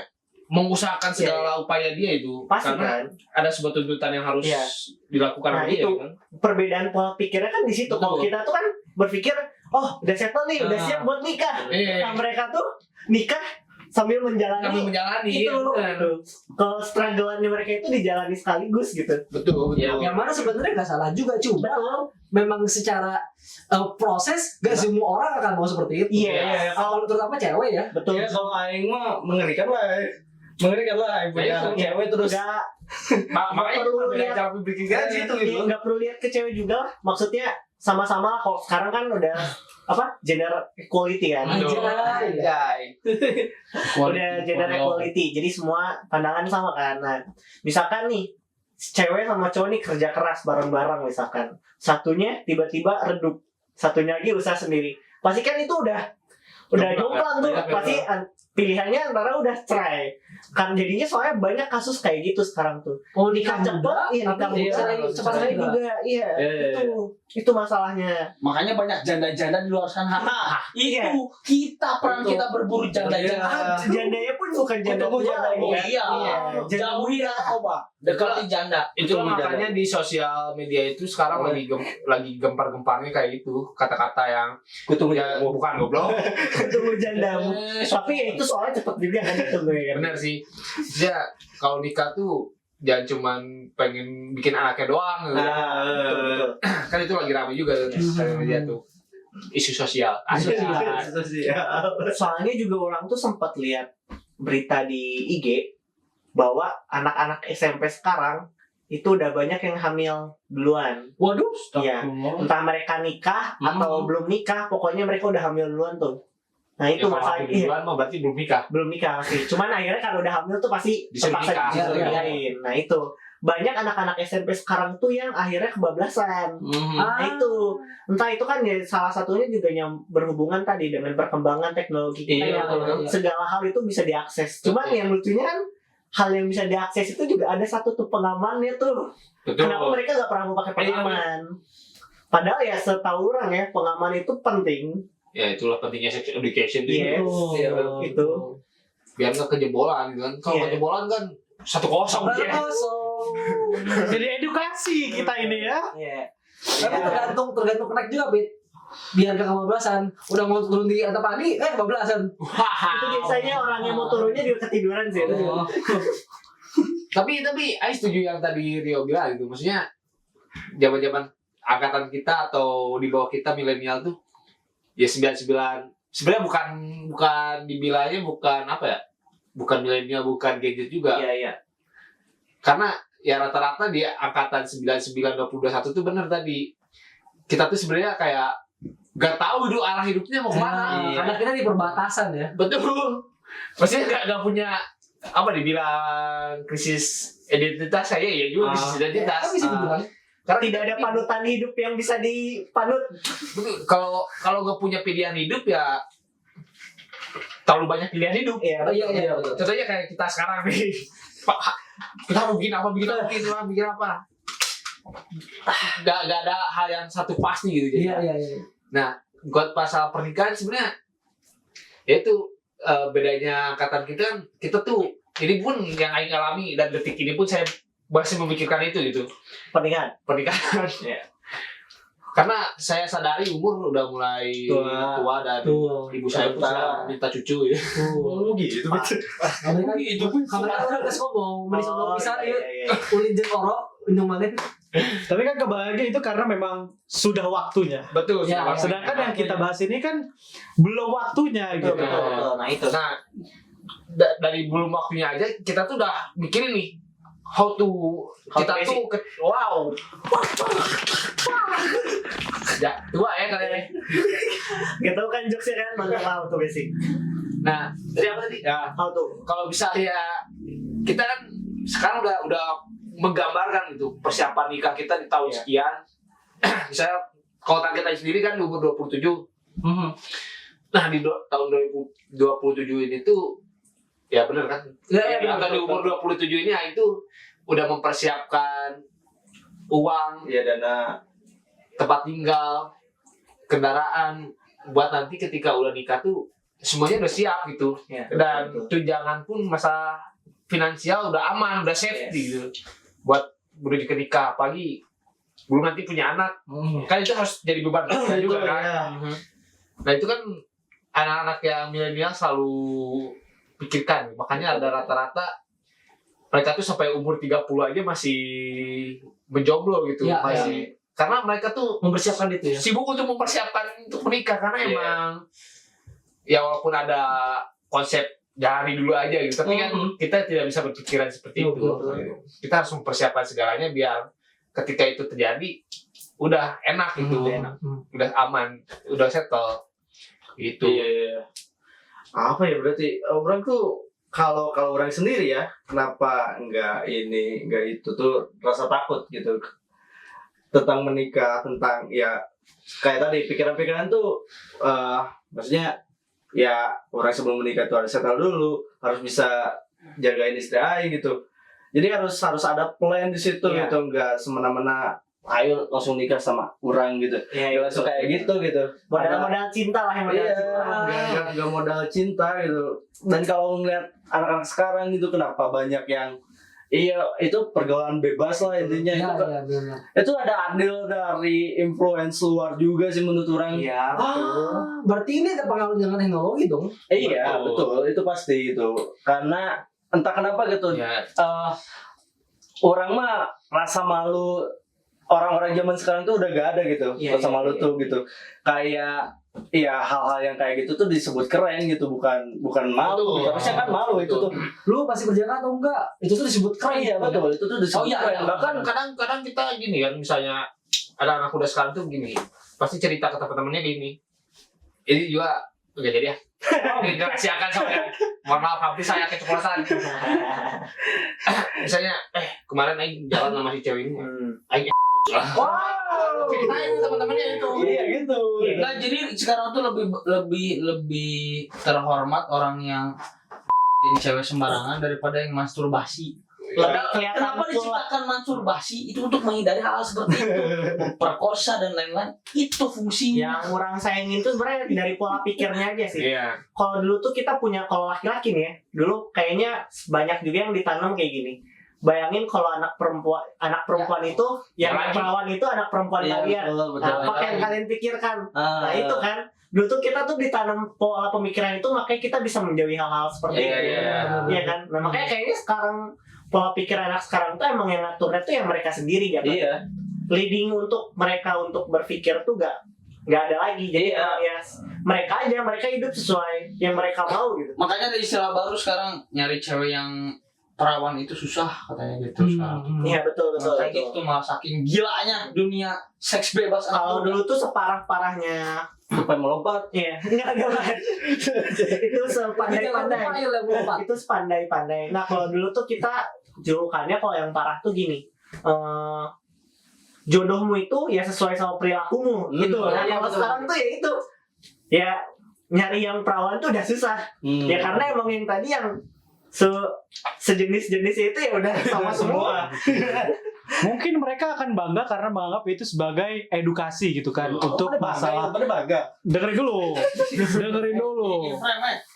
mengusahakan segala upaya dia itu. Pasti Karena kan. ada sebuah tuntutan yang harus Iya. dilakukan Nah, sama dia itu. kan. Perbedaan pola pikirnya kan di situ. Kalau Betul. kita tuh kan berpikir, oh udah settle nih, udah Nah. siap buat nikah. Iya. Nah, mereka tuh nikah sambil menjalani Kami menjalani itu. bener. Gitu. Kalau struggle-nya mereka itu dijalani sekaligus gitu. Betul. yang mana sebenarnya nggak salah juga, cuma memang secara proses gak semua orang akan mau seperti itu. Iya. Kalau terutama cewek ya. Betul. Ya kalau aing mah mengerikan lah. Punya itu. cewek terus Nggak Makanya perlu beda lihat. cara berpikir gaji itu gitu. Nggak perlu lihat ke cewek juga lah. Maksudnya sama-sama lah. Kalau sekarang kan udah gender equality kan. Betul. Udah gender equality. Jadi semua pandangan sama kan. Nah, misalkan nih cewek sama cowok nih kerja keras bareng-bareng misalkan. Satunya tiba-tiba redup, satunya lagi usaha sendiri. Pasti kan itu udah jomplang tuh. Iya, Pasti pilihannya antara udah cerai. Kan jadinya soalnya banyak kasus kayak gitu sekarang tuh. Oh, Nikah cepet, iya nikah tapi muda, cepat cerai juga. juga. Iya, itu masalahnya. Makanya banyak janda-janda di luar sana. Iya. Itu kita peran Itu. kita berburu janda-janda. Jandanya pun bukan janda Ketemu tua janda. lagi. Oh iya. Jauhi narkoba. Dekati janda. Itu makanya di sosial media itu sekarang lagi gempar-gemparnya kayak itu kata-kata yang kutung ya bukan goblok. Ketemu jandamu. Tapi ya itu soalnya cepet juga kan itu gue kan. Bener sih. Ya kalau nikah tuh jangan cuman pengen bikin anaknya doang gitu. Betul. Kan itu lagi rame juga tuh di sosial media tuh. Isu sosial. Soalnya juga orang tuh sempat lihat berita di IG bahwa anak-anak SMP sekarang itu udah banyak yang hamil duluan. Waduh. Iya. Entah mereka nikah atau belum nikah, pokoknya mereka udah hamil duluan tuh. Nah itu Ya, kalau masalah hamil duluan mah berarti belum nikah. belum nikah sih. Cuman akhirnya kalau udah hamil tuh pasti Disuruh terpaksa nikah. disuruh Iya, iya. nikahin. Nah itu banyak anak-anak SMP sekarang tuh yang akhirnya kebablasan. Nah itu entah itu kan ya salah satunya juga yang berhubungan tadi dengan perkembangan teknologi kita Iya, yang iya. segala hal itu bisa diakses. Cuman yang lucunya kan hal yang bisa diakses itu juga ada satu tuh pengamannya tuh. Betul. Kenapa mereka nggak pernah mau pakai pengaman? Padahal ya setahu orang ya pengaman itu penting. Ya itulah pentingnya sex education Yes, itu. itu. Biar nggak kejebolan gitu kan. Kalau Iya. kejebolan kan 1-0 dia. Jadi edukasi kita ini ya. Iya. Tapi tergantung connect juga, Pit. Biar gak kebablasan. Udah mau turun di atap pagi, kebablasan. Itu biasanya orang yang mau turunnya juga ketiduran sih. Tapi Aing setuju yang tadi Rio bilang gitu. Maksudnya zaman-zaman angkatan kita atau di bawah kita milenial tuh ya 99 sebenarnya bukan dibilangnya bukan apa ya? Bukan milenial, bukan gadget juga. Iya, iya. Karena ya rata-rata di angkatan 99 2021 tuh bener tadi. Kita tuh sebenarnya kayak gak tahu dulu arah hidupnya mau kemana. Karena kita di perbatasan ya. Betul. Maksudnya gak punya apa dibilang krisis identitas saya ya juga krisis identitas. Kan bisa dibilang. Karena Tidak ada panutan hidup yang bisa dipanut. betul. Kalau nggak punya pilihan hidup ya terlalu banyak pilihan hidup. Iya, Iya, betul. Contohnya kayak kita sekarang nih. Pak, kita mau bikin apa? Gak ada hal yang satu pasti gitu jadi. Iya. Nah, buat pasal pernikahan sebenarnya ya itu bedanya angkatan kita kan kita tuh ini pun yang Aing alami dan detik ini pun saya masih memikirkan itu gitu Pernikahan. pernikahan. Karena saya sadari umur udah mulai tua dan ibu saya pun sudah minta cucu ya. Oh gitu betul. Kamera orang geus ngomong, meni sono pisan ieu. Ulin jeung oro indung maneh. Tapi kan kebahagiaan itu karena memang sudah waktunya. Betul. Ya, Sedangkan yang kita bahas ini kan belum waktunya gitu. Betul. Nah itu. Nah, dari belum waktunya aja kita tuh udah mikirin nih how to wow. Ya, tua ya kalian. Gitu kan jokesnya kan manual tuh basic. Nah, jadi apa tadi? Ya, How to. kalau bisa ya kita kan sekarang udah menggambarkan gitu persiapan nikah kita di tahun sekian. Misalnya kalau target kita sendiri kan umur 27. Nah, di tahun 2027 ini tuh ya benar kan? Ya, di umur 27 ini ya itu udah mempersiapkan uang, Iya, dana. tempat tinggal, kendaraan buat nanti ketika udah nikah tuh semuanya udah siap gitu. Ya, Dan betul. tunjangan pun masalah finansial udah aman, udah safety gitu. Buat menuju ke nikah, apalagi belum nanti punya anak. Kan itu harus jadi beban kita juga kan. Nah, itu kan anak-anak yang milenial selalu pikirkan. Makanya ada rata-rata mereka tuh sampai umur 30 aja masih menjomblo gitu. Ya, masih karena mereka tuh mempersiapkan itu ya. sibuk untuk mempersiapkan untuk menikah karena emang ya walaupun ada konsep dari dulu aja gitu, tapi kan kita tidak bisa berpikiran seperti itu. Kita harus mempersiapkan segalanya biar ketika itu terjadi udah enak gitu, udah aman, udah settle gitu. Iya. Apa ya berarti orang tuh kalau orang sendiri ya, kenapa enggak itu tuh rasa takut gitu tentang menikah, tentang ya kayak tadi pikiran-pikiran tuh maksudnya ya orang sebelum menikah tuh harus settle dulu, harus bisa jagain istri aja gitu. Jadi harus ada plan di situ gitu, enggak semena-mena ayo langsung nikah sama orang gitu. Iya, Langsung kayak gitu. Modal cinta lah yang modal cinta. Gak modal cinta gitu. Dan kalau ngeliat anak-anak sekarang gitu, kenapa banyak yang itu pergaulan bebas lah intinya. Ya, itu, ya, benar. itu ada andil dari influence luar juga sih menurut orang. Iya. Berarti ini ada pengaruh dengan teknologi dong. Iya betul, itu pasti itu. Karena entah kenapa gitu. Ya, Orang mah rasa malu, orang-orang zaman sekarang tuh udah gak ada gitu. Rasa malu tuh gitu. Kayak iya, hal-hal yang kayak gitu tuh disebut keren gitu, bukan malu. Harusnya kan malu itu tuh. Lu pasti kerjaan atau enggak? Itu tuh disebut keren. Iya betul, itu tuh disebut keren. bahkan kadang-kadang kita gini kan, misalnya ada anak muda sekarang tuh gini, pasti cerita ke teman-temannya gini. Ini juga enggak jadi ya. Dirahasiakan soalnya. Mohon maaf, habis saya keceplosan. Misalnya, kemarin Aing jalan sama si cewek ini. Aing ceritain teman-temannya itu. Iya gitu. Nah, jadi sekarang tuh lebih terhormat orang yang jadi cewek sembarangan daripada yang masturbasi. Kenapa diciptakan masturbasi? Itu untuk menghindari hal seperti itu, memperkosa dan lain-lain. Itu fungsinya. Yang orang sayangin tuh sebenarnya dari pola pikirnya aja sih. Iya. Kalau dulu tuh kita punya, kalau laki-laki nih ya, dulu kayaknya banyak juga yang ditanam kayak gini. Bayangin kalau anak perempuan itu yang perawan itu anak perempuan kalian. Nah, apa yang kalian pikirkan? Nah itu kan dulu tuh kita tuh ditanam pola pemikiran itu, makanya kita bisa menjauhi hal-hal seperti itu. Iya kan? Nah makanya kayaknya sekarang pola pikir anak sekarang tuh emang yang ngaturnya tuh yang mereka sendiri ya. Iya. Leading untuk mereka untuk berpikir tuh gak ada lagi. Jadi ya mereka hidup sesuai yang mereka mau gitu. Makanya ada istilah baru sekarang, nyari cewek yang perawan itu susah katanya gitu sekarang. Iya betul. Kayak gitu malah saking gilanya dunia seks bebas. Kalau dulu tuh separah-parahnya Sampai melompat. Iya, enggak. Itu sepandai-pandai. Itu sepandai-pandai. Nah, kalau dulu tuh kita julukannya kalau yang parah tuh gini. Jodohmu itu ya sesuai sama perilakumu gitu. Nah, kalau sekarang tuh ya itu. Ya nyari yang perawan tuh udah susah. Ya karena emang yang tadi yang sejenis-jenis itu ya udah sama semua. Mungkin mereka akan bangga karena menganggap itu sebagai edukasi gitu kan, untuk masalah. Dengerin dulu.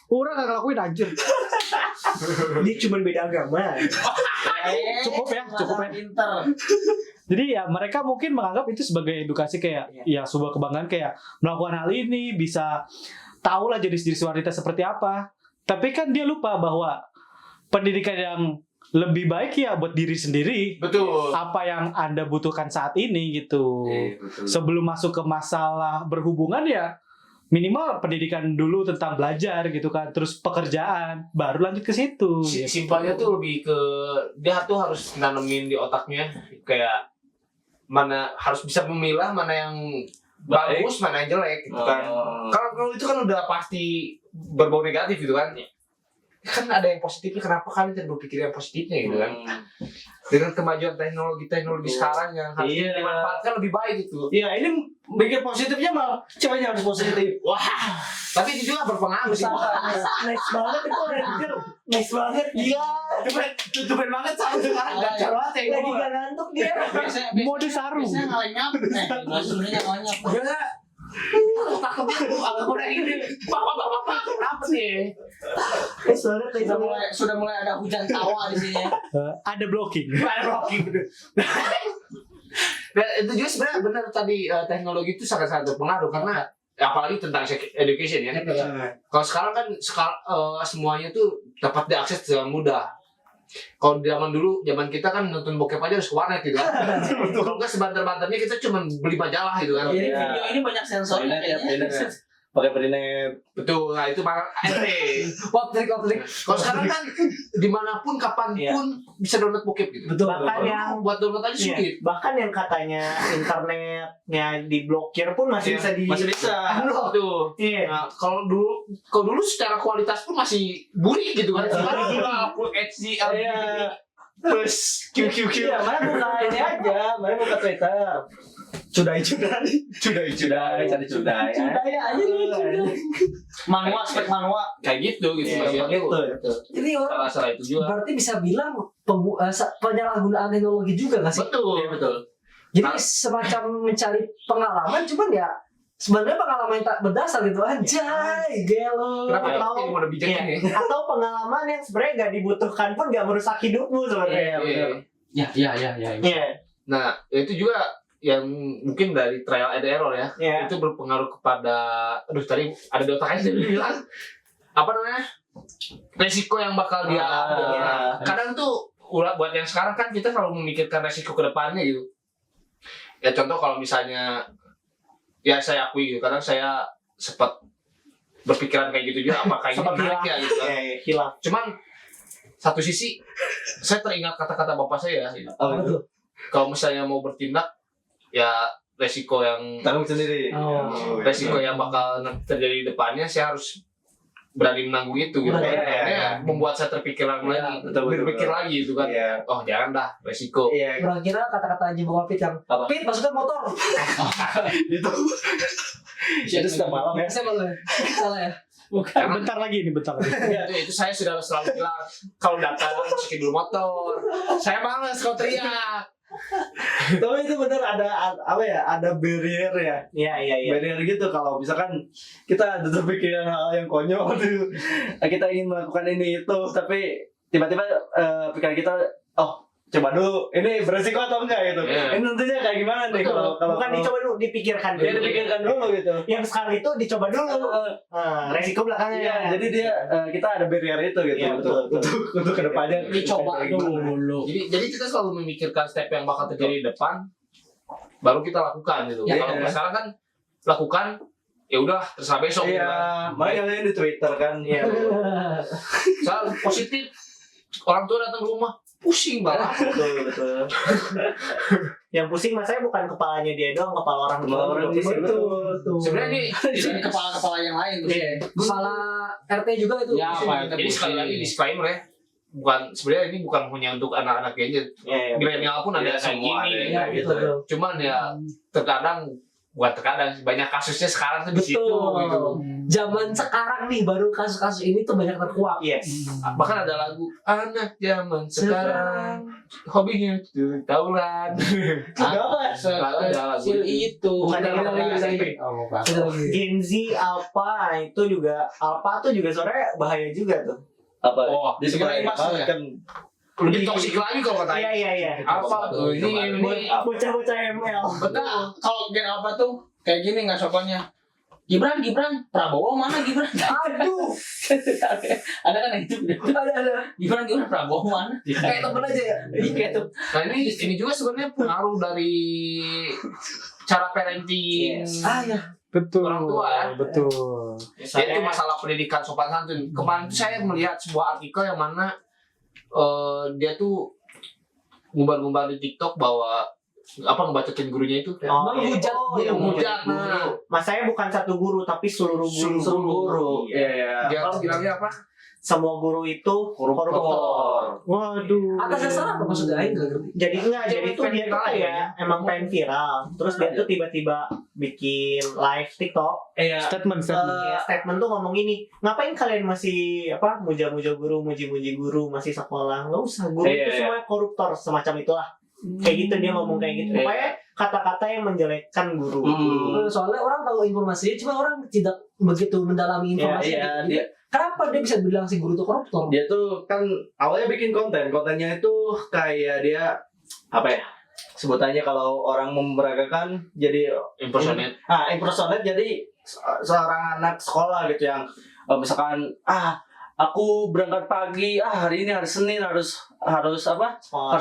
Orang gak ngelakuin anjir. Dia cuma beda agama. Cukup ya. Pinter. Jadi ya mereka mungkin menganggap itu sebagai edukasi kayak ya sebuah kebanggaan kayak melakukan hal ini bisa tahu lah jenis-jenis wanita seperti apa. Tapi kan dia lupa bahwa pendidikan yang lebih baik ya buat diri sendiri. Betul. Apa yang Anda butuhkan saat ini gitu. Betul. Sebelum masuk ke masalah berhubungan ya minimal pendidikan dulu tentang belajar gitu kan, terus pekerjaan, baru lanjut ke situ. Simpelnya tuh lebih ke dia tuh harus nanemin di otaknya kayak mana harus bisa memilah mana yang bagus, mana yang jelek gitu kan. Kalau itu kan udah pasti berbau negatif gitu kan. Kan ada yang positifnya, kenapa kalian tidak berpikir yang positifnya gitu kan? Dengan kemajuan teknologi sekarang yang harus dimanfaatkan lebih baik gitu. Iya, ini bikin positifnya malah ceweknya harus positif. Wah, tapi itu juga berpengaruh sih. Nice banget itu anjir. Nice banget gila. Tutupin banget sama sekarang gacor banget ya. Lagi gak ngantuk dia. Mode sarung. Biasanya ngalenyap. Sebenarnya ngalenyap. Takut agak udah ini. Bapak, kenapa sih? Nice banget, nice banget. Sudah mulai ada hujan tawa di sini. Ada blocking. Ada blocking bener. Nah, itu juga sebenarnya benar tadi teknologi itu sangat-sangat berpengaruh karena apalagi tentang sex education ya. Kalau sekarang kan semuanya tuh dapat diakses dengan mudah. Kalau zaman kita kan nonton bokep aja harus ke warnet gitu kan. Kalau nggak sebanter-banternya kita cuma beli majalah gitu kan. Ini video ini banyak sensornya kayaknya. Pakai perinet. Betul, nah itu malah Optik. Kalau sekarang kan dimanapun kapanpun bisa download bokep gitu. Betul. Bahkan yang Buat download aja sulit. bahkan yang katanya internetnya diblokir pun masih bisa di Masih bisa. Tuh. Iya. Nah, kalau dulu secara kualitas pun masih buri gitu kan. Sekarang udah full HD, plus QQQ. Iya, mana buka ini aja, mana buka Twitter. Cudai. Spek manwa. Kayak gitu maksudnya. Jadi orang Salah itu juga. berarti bisa bilang penyalahgunaan teknologi juga nggak sih? Betul. Jadi semacam mencari pengalaman, cuman ya sebenarnya pengalaman yang tak berdasar gitu. Anjay, gelo. Kenapa Atau- kita mau lebih bijak nih? atau pengalaman yang sebenarnya gak dibutuhkan pun gak merusak hidupmu sebenarnya. Iya. Ya. Nah, itu juga yang mungkin dari trial and error ya. Iya. Itu berpengaruh kepada tadi ada di otak aja dia bilang apa namanya? Resiko yang bakal dia ambil. Iya. Kadang tuh buat yang sekarang kan kita selalu memikirkan resiko ke depannya gitu. Ya contoh kalau misalnya ya saya akui gitu, kadang saya sempat berpikiran kayak gitu juga apakah ini Sempat menarik ya gitu kan. Hilang. Cuman satu sisi saya teringat kata-kata bapak saya gitu. Betul. Kalau misalnya mau bertindak ya resiko yang Tanggung sendiri. resiko yang bakal terjadi di depannya saya harus berani menanggung itu gitu. Makanya membuat saya terpikirkan lagi, berpikir lagi gitu kan. Oh jangan dah resiko. Iya. Kira-kira kata-kata Haji Bang Pit yang Apa? Pit masukkan motor. Itu. Itu sudah malam ya. Saya malu ya. Salah ya. Bukan. Bentar lagi. itu saya sudah selalu bilang kalau datang masukin dulu motor. Saya males kalau teriak. Tapi itu benar ada barrier ya. Iya. Barrier gitu kalau misalkan kita ada terpikiran hal yang konyol tuh. Kita ingin melakukan ini itu tapi tiba-tiba pikiran kita coba dulu ini beresiko atau enggak gitu. Iya. Ini tentunya kayak gimana nih kalau Bukan dicoba dulu, dipikirkan dulu. ya dipikirkan dulu gitu. Yang sekarang itu dicoba dulu. Resiko belakangnya. Iya, jadi dia kita ada barrier itu gitu Iya, betul. untuk kedepannya Dicoba dulu. Jadi kita selalu memikirkan step yang bakal terjadi di depan, baru kita lakukan gitu. Ya, Kalau sekarang kan lakukan, ya udah terserah besok. gitu kan. Iya, makanya di Twitter kan. Iya. Soal positif, orang tua datang ke rumah, pusing banget. Betul. Yang pusing masanya bukan kepalanya dia doang, kepala orang tua. Orang juga pusing. Betul. Sebenarnya Ini kepala-kepala yang lain tuh. Kepala RT juga itu. Ya, apa jadi sekali lagi disclaimer ya, sebenarnya ini bukan hanya untuk anak-anak gadget. Iya. Milenial pun ada Iya, kayak semua gini. ada Iya, gitu. betul. Cuman ya terkadang bukan terkadang banyak kasusnya sekarang tuh di situ Betul. gitu. Zaman sekarang nih baru kasus-kasus ini tuh banyak terkuak. Yes. Bahkan ada lagu anak zaman sekarang hobinya tuh taulan. Apa? Ada lagu itu. Bukan yang SMP. Oh, bukan. Ada lagi. Gen Z, Alpha itu juga suaranya bahaya juga tuh. apa Oh, di sekolah Imas ya? kan lebih toksik lagi kalau katanya. Iya. Apa tuh? Ini Bocah-bocah ML. Betul. Kalau gen apa tuh kayak gini nggak sopannya. Gibran, Prabowo mana Gibran? Aduh, Ada kan itu? ada. Gibran Prabowo mana? Kayak temen aja ya. Iya tuh. Nah ini juga sebenarnya pengaruh dari cara parenting. Ya. Betul. Orang tua ya. Betul. Itu masalah pendidikan sopan santun. Kemarin tuh saya melihat sebuah artikel yang mana dia tuh ngumbar-ngumbar di TikTok bahwa ngebacotin gurunya itu. Menghujat menghujat. Nah, Masanya bukan satu guru tapi seluruh guru. guru. Iya. dia bilangnya apa? Semua guru itu koruptor. Waduh. Atas dasar apa maksudnya? Aing nggak ngerti. Jadi enggak, jadi tuh dia tuh viral kayak ya. emang pengen viral. Terus dia tuh tiba-tiba bikin live TikTok. Statement. Statement tuh ngomong ini, ngapain kalian masih muja-muja guru, muji-muji guru, masih sekolah? Nggak usah, guru itu semuanya koruptor, semacam itulah. Kayak gitu dia ngomong kayak gitu. Pokoknya kata-kata yang menjelekkan guru. Soalnya orang tahu informasinya, cuma orang tidak begitu mendalami informasi. Dia Kenapa dia bisa bilang si guru itu koruptor? dia tuh kan awalnya bikin kontennya itu kayak dia apa ya sebutannya kalau orang memberagakan jadi Impersonate. impersonate jadi seorang anak sekolah gitu yang misalkan aku berangkat pagi hari ini hari Senin harus harus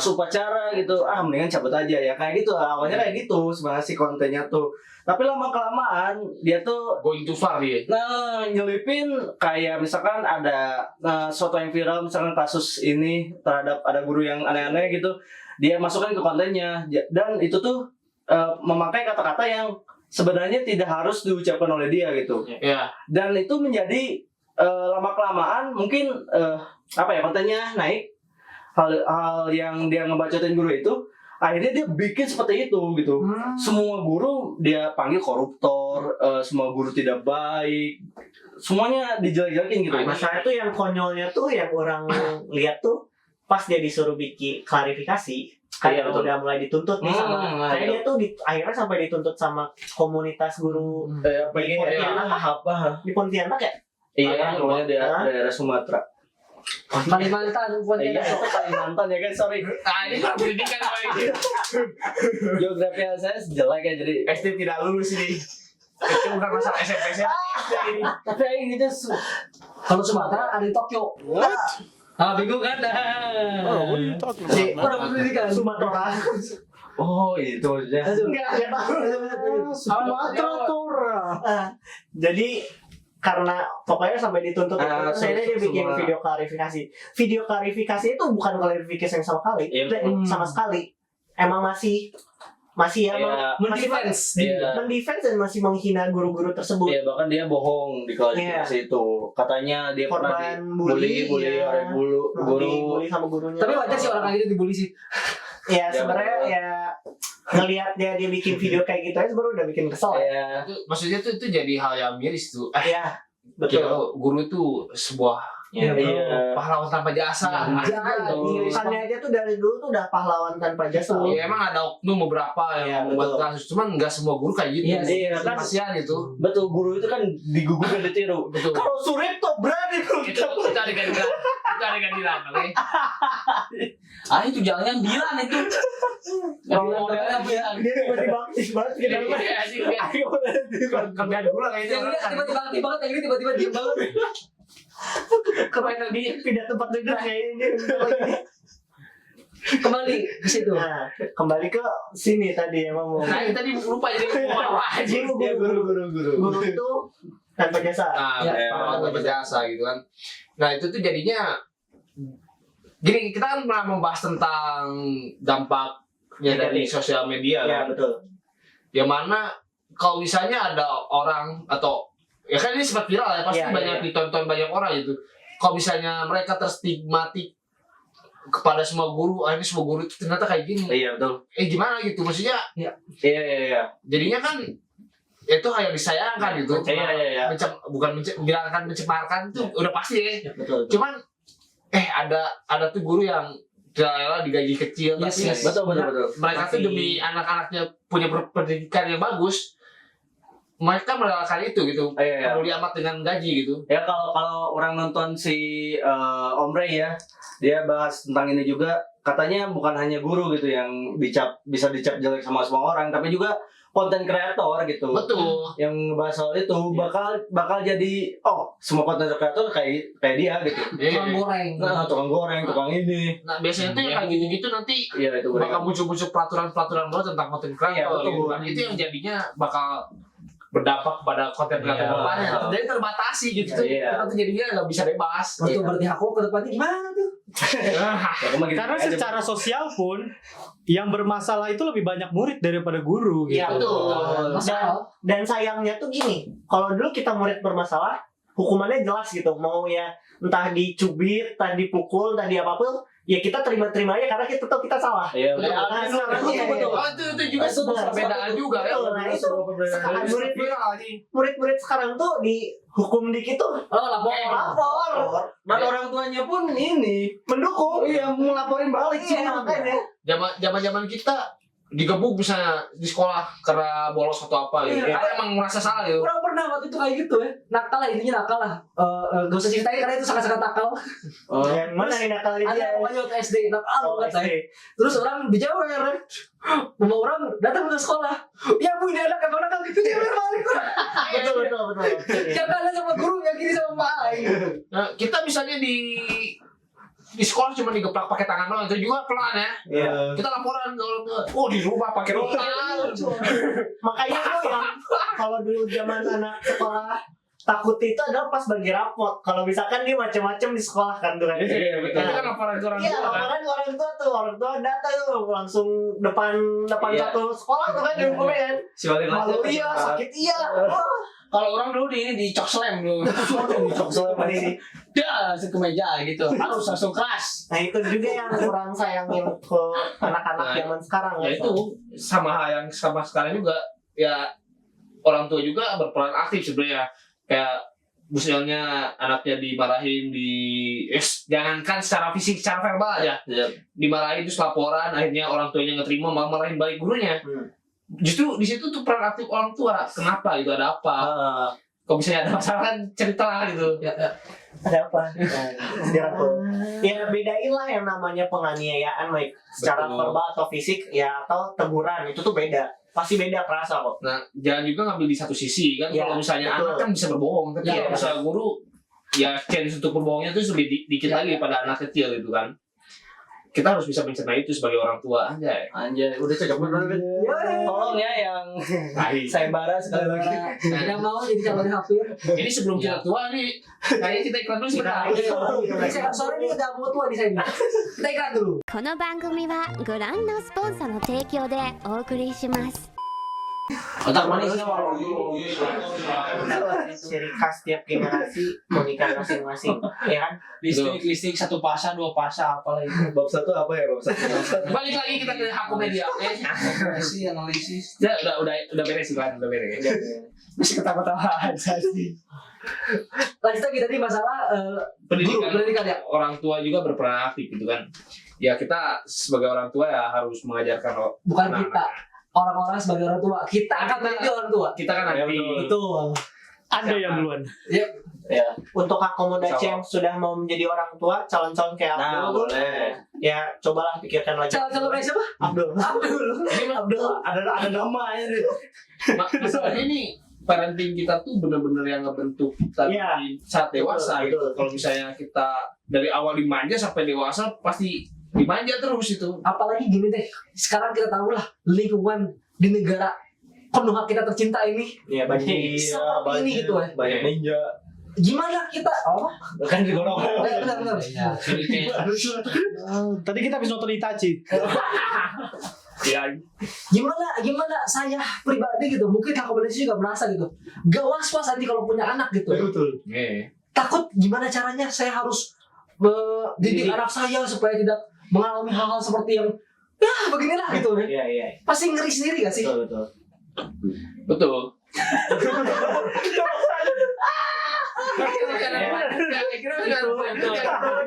upacara gitu mendingan cabut aja ya kayak gitu awalnya kayak gitu sebenarnya si kontennya tuh tapi lama kelamaan dia tuh Going too far dia. nyelipin kayak misalkan ada sesuatu yang viral misalkan kasus ini terhadap ada guru yang aneh-aneh gitu dia masukkan ke kontennya dan itu tuh memakai kata-kata yang sebenarnya tidak harus diucapkan oleh dia gitu Iya. dan itu menjadi lama kelamaan mungkin kontennya naik hal yang dia ngebacotin guru itu akhirnya dia bikin seperti itu gitu semua guru dia panggil koruptor semua guru tidak baik semuanya dijelek-jelekin gitu Masalah tuh yang konyolnya tuh yang orang lihat tuh pas dia disuruh bikin klarifikasi kayak betul. udah mulai dituntut nih sama kayak dia tuh akhirnya sampai dituntut sama komunitas guru di Pontianak ya. Iya, rumahnya daerah Sumatera. Kalimantan, bukan Iya, dia. itu Kalimantan ya kan, sorry. Ini pendidikan apa ini? Geografi saya jelek ya, jadi SD tidak lulus ini. Itu bukan masalah SMP saya. Ini. Tapi Aing gitu kalau Sumatera ada di Tokyo. Bingung kan? Orang pendidikan Sumatera. oh itu maksudnya. Enggak tahu. Jadi karena pokoknya sampai dituntut akhirnya dia bikin video klarifikasi. Video klarifikasi itu bukan klarifikasi yang sama sekali. Emang masih mendefense. mendefense dan masih menghina guru-guru tersebut. Iya, bahkan dia bohong di klarifikasi itu. Katanya dia pernah Korban bully oleh guru. Dibully sama gurunya. Tapi wajar sih orang kayak gitu dibully sih. Ya sebenarnya ya ngelihat dia bikin video kayak gitu aja sebenarnya udah bikin kesel ya. Iya. Itu maksudnya itu jadi hal yang miris tuh. Iya, Betul. betul. Guru itu sebuah Iya. pahlawan tanpa jasa. Tulisannya aja tuh dari dulu tuh udah pahlawan tanpa jasa. Ya emang ada oknum beberapa yang Iya, membuat betul. kasus, cuman nggak semua guru kayak gitu. Iya, kan. Kasihan itu. Betul, guru itu kan digugur dan ditiru. Betul. Kalau Suripto berani tuh. Itu adegan Dilan, oke? Itu jangan Dilan itu. Modelnya Dilan. Dia tiba-tiba aktif banget gitu. Iya sih, kerjaan gula kayaknya orang kan. Tiba-tiba aktif banget, yang ini tiba-tiba diem banget. Kemarin tadi pindah tempat duduk kayaknya dia. Kembali ke situ. Nah, kembali ke sini tadi yang ngomong. Nah, tadi lupa jadi ngomong apa aja. Guru itu tanpa jasa. Nah, Ya, pahlawan tanpa jasa gitu kan. Nah, itu tuh jadinya gini, kita kan pernah membahas tentang dampaknya dari sosial media Ya, kan. betul. Yang mana kalau misalnya ada orang atau ya kan ini sempat viral ya, pasti Iya, banyak iya. ditonton banyak orang itu. Kalau misalnya mereka terstigmatik kepada semua guru, ini semua guru itu ternyata kayak gini. Iya, betul. Gimana gitu? Maksudnya Iya. jadinya kan itu hal yang disayangkan gitu. Iya. Bilangkan mencemarkan itu udah pasti ya. Betul. Cuman ada tuh guru yang rela digaji kecil tapi Betul. mereka tuh demi anak-anaknya punya pendidikan yang bagus mereka merelakan itu gitu. Iya. Peduli amat dengan gaji gitu. Ya kalau orang nonton si Om Ray ya, dia bahas tentang ini juga, katanya bukan hanya guru gitu yang bisa dicap jelek sama semua orang, tapi juga konten kreator gitu. Betul. Yang bahas soal itu bakal jadi semua konten kreator kayak dia gitu. Tukang goreng. Nah, tukang goreng, tukang ini. Nah, biasanya tuh yang kayak gitu-gitu nanti Iya itu bakal muncul-muncul peraturan-peraturan baru tentang konten Iya, kreator betul. gitu kan. Itu yang jadinya bakal berdampak kepada konten kreator Iya. depannya. Jadi terbatasi gitu tuh. Iya. Kita tuh jadinya nggak bisa bebas. Betul, berarti aku ke depannya gimana tuh? Ya, cuma gitu Karena aja. secara sosial pun yang bermasalah itu lebih banyak murid daripada guru gitu. Iya, Betul. Dan sayangnya tuh gini, kalau dulu kita murid bermasalah, hukumannya jelas gitu. Mau ya entah dicubit, entah dipukul, entah di apapun, ya kita terima-terima aja karena kita tahu kita salah. Iya, betul. Nah, sekarang itu juga sebuah perbedaan juga ya. Betul, nah itu sekarang Murid murid-murid sekarang tuh dihukum dikit tuh lapor. Dan orang tuanya pun ini Mendukung. iya ngelaporin balik Iya, semua. makanya. Zaman kita digebuk misalnya di sekolah karena bolos atau apa gitu. Iya. Kita emang merasa salah gitu. Orang pernah waktu itu kayak gitu ya. Nakal lah, intinya nakal lah. Gak usah ceritain karena itu sangat-sangat nakal. Yang mana nih nakalin dia? Ada pokoknya waktu SD nakal banget SD. saya. Terus orang dijawer kan. Mama orang datang ke sekolah. Ya bu, ini anak emang nakal gitu. Dia balik. Betul. Yang kalah sama guru, yang kiri sama Pak Aing. Nah, kita misalnya di sekolah cuma digeplak pakai tangan doang, itu juga pelan ya. Iya. Kita laporan ke orang tua, di rumah pakai rotan. Makanya tuh yang kalau dulu zaman anak sekolah takut itu adalah pas bagi rapot. Kalau misalkan dia macam-macam di sekolah kan tuh kan. Iya, betul. Itu kan laporan ke orang Iya, tua kan. laporan ke orang tua datang tuh langsung depan Iya. satu sekolah tuh kan dihukumnya kan. Si wali kelasnya Malu iya, sakit iya. Wah, Kalau orang dulu di cok slam dulu. apa ini? Dah, ke meja gitu. Harus langsung keras. Nah itu juga yang kurang sayangin ke anak-anak Nah, zaman sekarang Ya itu sama sekarang juga ya orang tua juga berperan aktif sebenarnya. Kayak misalnya anaknya dimarahin jangankan secara fisik, secara verbal aja. Iya. Dimarahin terus laporan, akhirnya orang tuanya nggak terima malah marahin balik gurunya. Justru di situ tuh peran aktif orang tua. Kenapa itu, ada apa? Kalau misalnya ada masalah kan cerita lah gitu. ada apa? Ya bedain lah yang namanya penganiayaan baik secara Betul. verbal atau fisik ya atau teguran itu tuh beda. Pasti beda kerasa kok. Nah, jangan juga ngambil di satu sisi kan. Ya, Kalau misalnya betul. anak kan bisa berbohong, tapi Ya, kalau misalnya guru, ya chance untuk berbohongnya itu lebih dikit lagi pada anak kecil gitu kan. Kita harus bisa mencerna itu sebagai orang tua aja. Anjay, udah cocok banget. Tolong ya yang sayembara sekali lagi. Yang mau jadi calon hafir. Ini sebelum kita tua nih, kayaknya kita iklan dulu sih. Sore ini udah mau tua di sini. Kita iklan dulu. この番組はご覧のスポンサーの提供でお送りします Otak manisnya Ciri khas tiap generasi menikah masing-masing, ya kan? listrik satu pasang, dua pasang, apalah itu. Bab satu apa ya bab satu? Balik lagi kita ke Haku Media, oke? Analisis. Ya, udah beres sih kan, udah beres. Masih ketawa-tawa aja sih. Lanjut lagi tadi masalah pendidikan ya. Orang tua juga berperan aktif gitu kan. Ya kita sebagai orang tua ya harus mengajarkan Bukan anak-anak. kita. Orang-orang sebagai orang tua. Kita akan menjadi orang tua. Kita kan nanti Betul. Anda yang duluan. Ya. Untuk akomodasi Sama. yang sudah mau menjadi orang tua, calon-calon kayak Nah, Abdul tuh, boleh. ya cobalah pikirkan lagi. Calon-calon kayak siapa? Abdul. Abdul. Ada nama ya. masalahnya nih parenting kita tuh bener-bener yang ngebentuk kita Iya. di saat dewasa Betul, gitu. betul. Kalau misalnya kita dari awal dimanja sampai dewasa pasti dimanja terus itu. Apalagi gini deh. Sekarang kita tahu lah lingkungan di negara penuh hak kita tercinta ini. Ya banyak. Seperti ini gitu ya. Banyak ninja. Gimana kita? Kan digorong. Benar. Jadi kayak Tadi kita habis nonton Itachi. ya Gimana saya pribadi gitu. Mungkin akomodasi juga merasa gitu. Gak was-was nanti kalau punya anak gitu. Betul. Takut gimana caranya saya harus mendidik anak saya supaya tidak mengalami hal-hal seperti yang ya beginilah gitu ya. Iya. Pasti ngeri sendiri gak sih? Betul. betul. Itu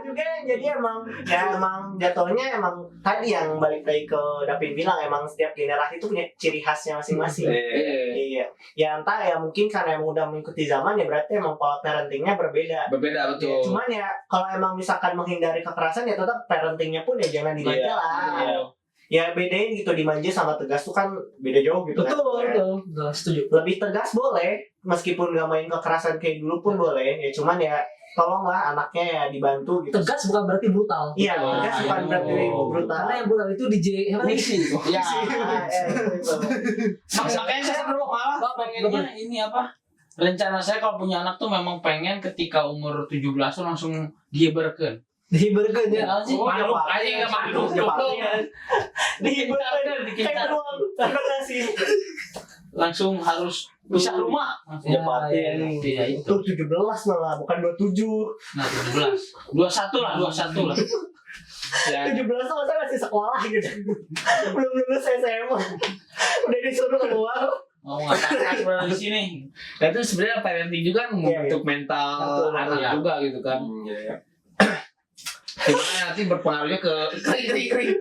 juga jadi emang jatuhnya emang tadi yang balik lagi ke Dapin bilang emang setiap generasi itu punya ciri khasnya masing-masing. Iya. Ya entah ya mungkin karena emang udah mengikuti zaman ya berarti emang pola parentingnya berbeda. Berbeda betul. Cuman ya kalau emang misalkan menghindari kekerasan ya tetap parentingnya pun ya jangan dimanja lah. Ya bedain gitu dimanja sama tegas tuh kan beda jauh gitu Betul, kan. betul. Setuju. Lebih tegas boleh meskipun gak main kekerasan kayak dulu pun boleh ya cuman ya tolonglah anaknya ya dibantu gitu. Tegas bukan berarti brutal. Iya, tegas bukan berarti brutal. Karena yang brutal itu DJ Mixing. Ya. Itu. Makanya saya dulu malah pengennya ini apa? Rencana saya kalau punya anak tuh memang pengen ketika umur 17 tuh langsung dihiberkeun. Dihiberkeun ya. Ya sih. Makhluk aja enggak makhluk. Dihiberkeun, Kayak ruang kasih. langsung harus bisa rumah. Ya, Iya itu. Itu 17 malah, bukan 27. Nah 17. 21 lah, 21 lah. Ya. 17 tuh masa masih sekolah gitu. Belum lulus SMA. Udah disuruh keluar. Mau ngapain sebenarnya di sini? Dan itu sebenarnya parenting juga kan membentuk mental Betul, anak iya. juga gitu kan. Gimana nanti berpengaruhnya ke kering.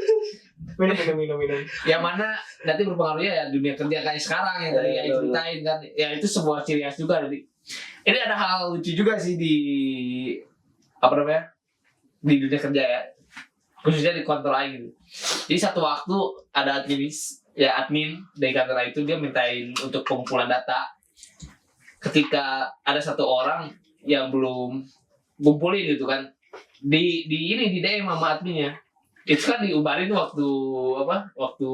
Minum. Yang mana nanti berpengaruhnya ya dunia kerja kayak sekarang yang tadi Ai ceritain kan. Ya itu sebuah ciri khas juga nanti. Ini ada hal lucu juga sih di apa namanya? Di dunia kerja ya. Khususnya di kantor Ai gitu. Jadi satu waktu ada admin dari kantor Ai itu dia mintain untuk pengumpulan data. Ketika ada satu orang yang belum ngumpulin gitu kan. Di DM sama adminnya. Itu kan diubarin waktu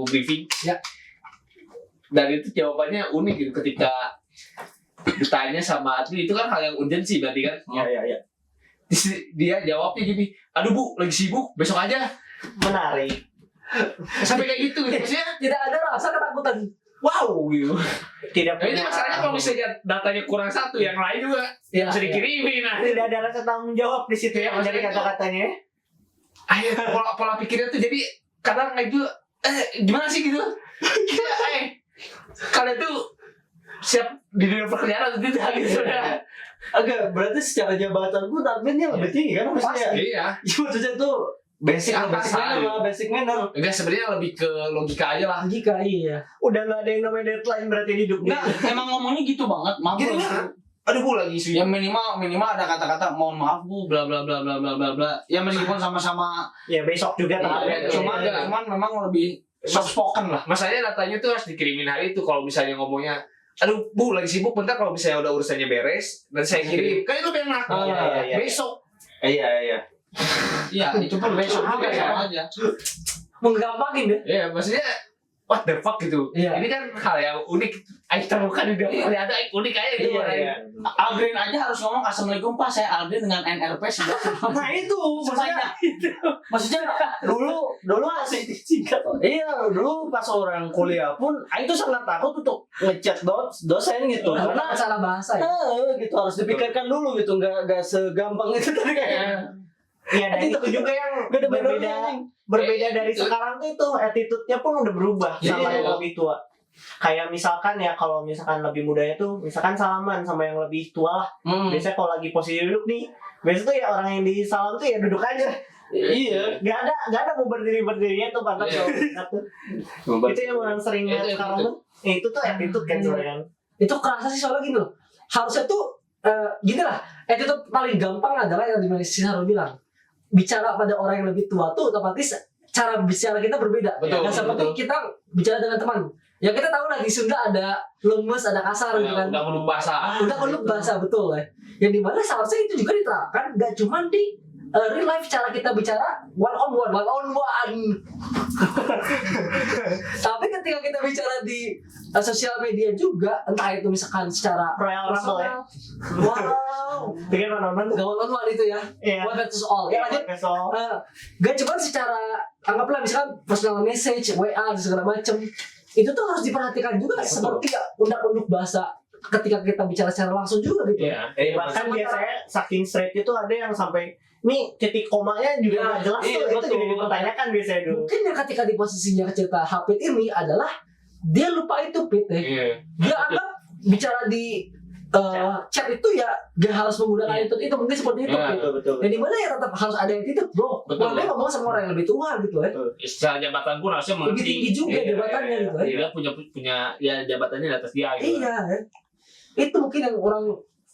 briefing Ya. dan itu jawabannya unik gitu ketika ditanya sama admin itu kan hal yang urgensi berarti kan Iya. dia jawabnya gini, aduh bu lagi sibuk besok aja, Menarik. sampai kayak gitu maksudnya Tidak ada rasa ketakutan. wow gitu. Tidak Nah, ini punya masalahnya kalau misalnya datanya kurang satu yang lain juga Ya, bisa dikirimin nah tidak ada rasa tanggung jawab di situ ya dari kata-katanya. ayo pola pikirnya tuh jadi kadang kayak gitu gimana sih gitu kita kalian tuh siap di dunia pekerjaan atau tidak gitu ya. Agak berarti secara jabatan pun adminnya lebih tinggi kan maksudnya. Iya. Maksudnya tuh basic Atasan. manner. Enggak sebenarnya lebih ke logika aja lah. Jika iya. Udah nggak ada yang namanya deadline berarti di hidupnya. Nah, emang ngomongnya gitu banget, maaf. Gitu kan? Aduh bu lagi isu Ya minimal ada kata-kata mohon maaf bu bla bla bla bla bla bla bla. Ya meskipun sama-sama Ya besok juga ya, cuman memang lebih soft spoken lah. Masalahnya datanya tuh harus dikirimin hari itu kalau misalnya ngomongnya aduh bu lagi sibuk bentar kalau misalnya udah urusannya beres dan saya kirim kan itu enak. Iya. Besok Iya. Iya, itu pun besok juga sama aja. Menggampangin deh. ya maksudnya what the fuck gitu. Iya. Ini kan hal yang unik. Ayo temukan di dalam ada unik aja gitu. Iya. Aldrin aja harus ngomong assalamualaikum pak, saya Aldrin dengan NRP sudah. Nah itu maksudnya dulu masih disingkat. Iya, dulu pas orang kuliah pun itu sangat takut untuk ngechat dosen gitu. Karena Karena salah bahasa ya. gitu harus dipikirkan dulu gitu, nggak segampang itu tadi kayaknya. Iya, dan itu juga yang berbeda dari sekarang tuh itu attitude-nya pun udah berubah sama yang lebih tua. Kayak misalkan ya kalau misalkan lebih mudanya tuh misalkan salaman sama yang lebih tua lah. Biasanya kalau lagi posisi duduk nih, biasanya tuh ya orang yang di salam tuh ya duduk aja. Iya. Gak ada mau berdirinya tuh pantas itu yang orang sering lihat Itu sekarang tuh. Itu tuh attitude kan sebenarnya. Itu kerasa sih soalnya gini loh. Harusnya tuh gini lah. Attitude paling gampang adalah yang dimana si Sarul bilang. Bicara pada orang yang lebih tua tuh otomatis cara bicara kita berbeda. Betul, Yang seperti betul. kita bicara dengan teman. Ya kita tahu lah di Sunda ada lemes, ada kasar gitu kan. Udah meluk bahasa. Udah meluk bahasa betul ya. Yang dimana seharusnya itu juga diterapkan gak cuma di real life cara kita bicara one on one. Tapi ketika kita bicara di sosial media juga, entah itu misalkan secara Royal Rumble ya. wow, Dengan nonton gak one on one itu ya, Iya. one versus all. Ya lanjut, Besok. gak cuma secara anggaplah misalkan personal message, WA dan segala macem, itu tuh harus diperhatikan juga seperti undang-undang bahasa ketika kita bicara secara langsung juga gitu. Iya. Bahkan biasanya saking straight itu ada yang sampai nih titik komanya juga nggak jelas tuh, itu betul. juga dipertanyakan biasanya dulu. Mungkin yang ketika di posisinya cerita Hafid ini adalah dia lupa itu Pit ya. Iya. Dia anggap bicara di chat itu ya gak harus menggunakan itu mungkin seperti itu Iya, gitu. betul. Dan di mana ya tetap harus ada yang titip bro. Betul. Kalau dia ngomong sama orang yang lebih tua gitu ya. Secara jabatan pun harusnya Lebih mengerti. tinggi juga jabatannya gitu ya. Dia punya ya jabatannya di atas dia gitu. Iya. Itu mungkin yang orang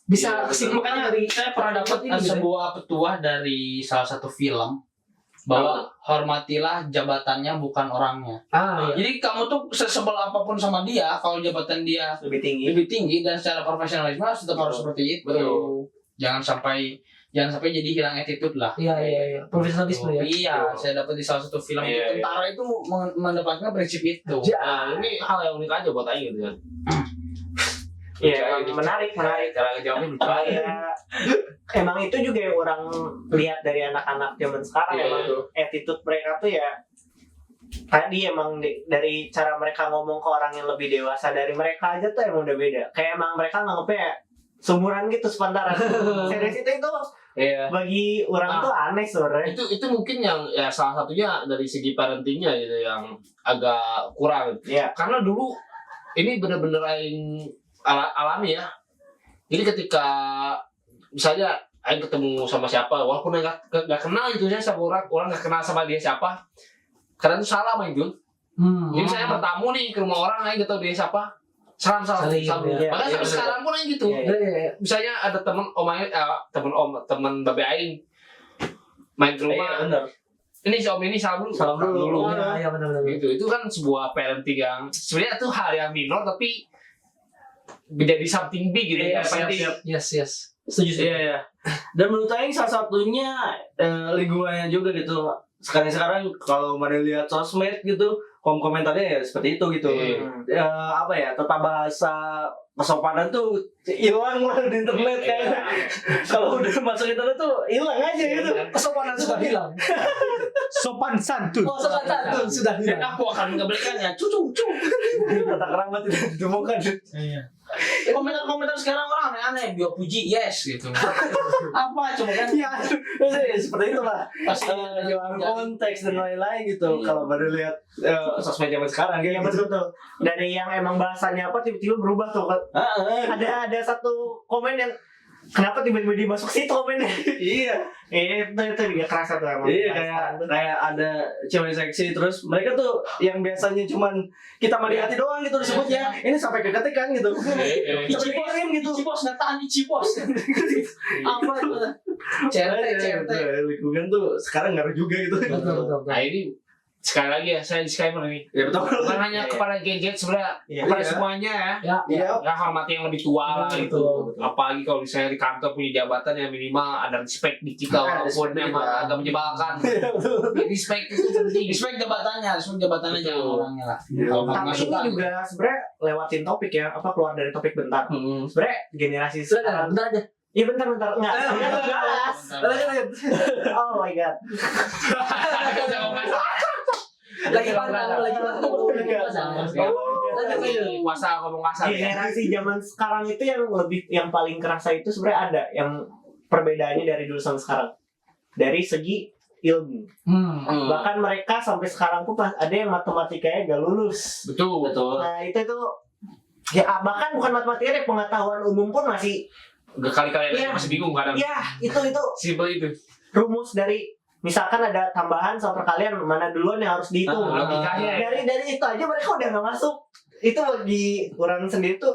bisa Iya, betul. kesimpulkan Makanya dari saya pernah dapat ini, gitu ya. sebuah petuah dari salah satu film bahwa hormatilah jabatannya bukan orangnya. Iya. Jadi kamu tuh sesebel apapun sama dia, kalau jabatan dia Lebih tinggi. lebih tinggi dan secara profesionalisme tetap harus seperti itu. Betul. Jangan sampai jadi hilang attitude lah. Iya. Profesionalisme ya. Iya, saya dapat di salah satu film Iya, itu iya. tentara itu mendapatkan prinsip itu. Nah, ini hal yang unik aja buat Aing gitu kan. Iya, menarik. Cara ngejawabnya lucu aja. Kayak emang itu juga yang orang lihat dari anak-anak zaman sekarang. Iya, Emang iya. attitude mereka tuh ya tadi emang dari cara mereka ngomong ke orang yang lebih dewasa dari mereka aja tuh emang udah beda. Kayak emang mereka nganggepnya seumuran gitu sepantaran. Serius itu Iya. bagi orang tuh aneh sebenarnya. Itu mungkin yang ya salah satunya dari segi parentingnya gitu yang agak kurang. Iya. Karena dulu ini bener-bener Aing alami ya. Jadi ketika misalnya Aing ketemu sama siapa, walaupun nggak kenal gitu ya sama orang nggak kenal sama dia siapa, kadang tuh salah main itu. Jadi saya bertamu nih ke rumah orang, Aing nggak tahu dia siapa, salam. Saling, ya. Bahkan sampai sekarang pun Aing gitu. Iya, Iya. Misalnya ada temen babe Aing main ke Iya, rumah, benar. ini si om ini salam dulu. Salam dulu. Iya benar. Gitu. Itu kan sebuah parenting yang sebenarnya itu hal yang minor tapi menjadi something big gitu Iya, ya. Penting. Yes. Setuju. Iya. Dan menurut Aing salah satunya lingkungannya juga gitu. Sekarang kalau mana lihat sosmed gitu, komentarnya ya seperti itu gitu. Iya. Apa ya, tata bahasa kesopanan tuh hilang lah di internet kayaknya. Kalau udah masuk internet tuh hilang aja gitu. Kesopanan sudah hilang. Sopan santun. Oh, sopan santun sudah Dan hilang. aku akan mengabaikannya. Cucu. Tata kerama tidak ditemukan. Komentar sekarang orang aneh-aneh, bio puji yes gitu. Apa coba kan? Ya, seperti itulah. Pas Hilang konteks dan lain-lain gitu. Iya. Kalau baru lihat sosmed zaman sekarang Iya kayak gitu. betul. Dari yang emang bahasanya apa tiba-tiba berubah tuh. Ada satu komen yang kenapa tiba-tiba dimasuk situ komennya. Iya. Itu juga kerasa tuh emang. Iya, kayak ada cewek seksi terus mereka tuh yang biasanya cuman kita mandi hati doang gitu disebutnya, ini sampai ke ketikan gitu. Sampai kirim gitu. Icibos, nataan Icibos. Apa itu? CRT. Lingkungan tuh sekarang ngaruh juga gitu. Betul. Nah ini sekali lagi ya saya disclaimer nih. Ya betul. Bukan hanya kepada gadget sebenarnya, Iya. kepada Iya. semuanya ya. Ya. Iya. Ya hormati yang lebih tua lah gitu. Betul. Apalagi kalau misalnya di kantor punya jabatan yang minimal ada respect di kita Ada walaupun respect memang kita. agak menyebalkan. Respect itu penting. Respect jabatannya jangan Betul. orangnya lah. Iya. Kalau Tapi nggak ini suka, juga sebenarnya lewatin topik ya, apa keluar dari topik bentar. Sebenarnya generasi Sudah, sekarang. bentar aja. Iya bentar. Enggak. Jelas. bentar. Oh my god. Lagi pantang. Kuasa ngomong kasar ya. Generasi zaman sekarang itu yang paling kerasa itu sebenarnya ada yang perbedaannya dari dulu sampai sekarang. Dari segi ilmu. Bahkan mereka sampai sekarang pun ada yang matematikanya gak lulus. Betul. Nah itu ya bahkan bukan matematika deh, pengetahuan umum pun masih Kali-kali Iya. masih bingung kadang. ya itu Simple itu. rumus dari misalkan ada tambahan sama perkalian mana duluan yang harus dihitung. Logikanya ya. Dari itu aja mereka udah nggak masuk. Itu bagi orang sendiri tuh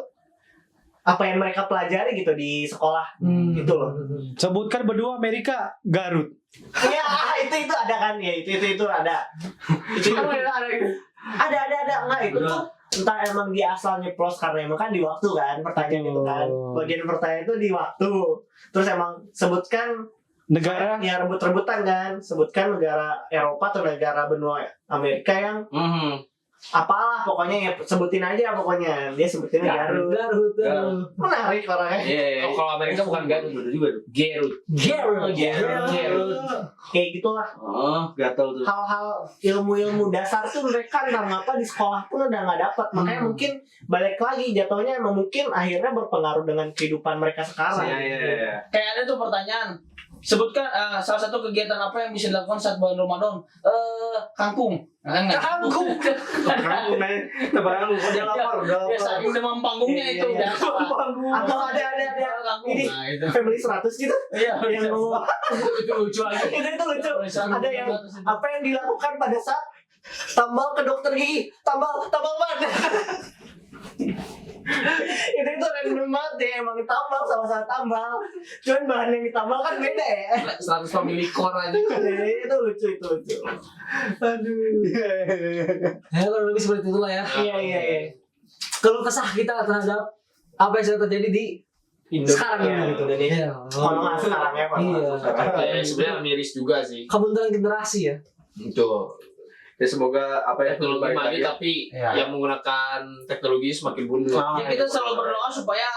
apa yang mereka pelajari gitu di sekolah gitu loh. Sebutkan berdua Amerika, Garut. Iya itu ada kan ya itu ada. Itu kan ada enggak itu tuh entah emang dia asal nyeplos karena emang kan di waktu kan pertanyaan itu kan bagian pertanyaan itu di waktu terus emang sebutkan Negara ya rebut-rebutan kan sebutkan negara Eropa atau negara benua Amerika yang apalah pokoknya ya sebutin aja pokoknya dia sebutinnya Garut. Menarik orangnya. Oh, kalau Amerika bukan Garut, juga tuh. Garut. Garut. Kayak gitulah. Oh, gatel tuh. Hal-hal ilmu-ilmu dasar tuh mereka entah ngapa di sekolah pun udah nggak dapat. Makanya mungkin balik lagi jatuhnya emang mungkin akhirnya berpengaruh dengan kehidupan mereka sekarang. Iya. Kayak ada tuh pertanyaan, Sebutkan salah satu kegiatan apa yang bisa dilakukan saat bulan Ramadan. Kangkung. Kangkung. Tebarang udah lapar, udah Ya, lapar. saking demam panggungnya itu. Iya, udah. Atau ada Kangkung. ini Nah, itu. family 100 gitu Iya, yang mau itu lucu lagi. itu lucu. Ada yang apa yang dilakukan pada saat tambal ke dokter gigi, tambal ban. itu random banget ya, emang tambal sama-sama tambal, cuman bahan yang ditambal kan beda ya. 100 family core aja. Itu lucu. Aduh. Ya kurang lebih seperti itulah ya. Iya. Kalau kesah kita terhadap apa yang sedang terjadi di sekarang Iya, ini gitu. Indonesia. Iya. Kalau nggak sekarang ya, kalau Iya. nggak sekarang. Sebenarnya miris juga sih. Kemunduran generasi ya. Itu. Ya semoga apa ya Teknologi terbaik maju lagi ya. tapi Iya. yang menggunakan teknologi semakin mundur. Ya kita selalu berdoa supaya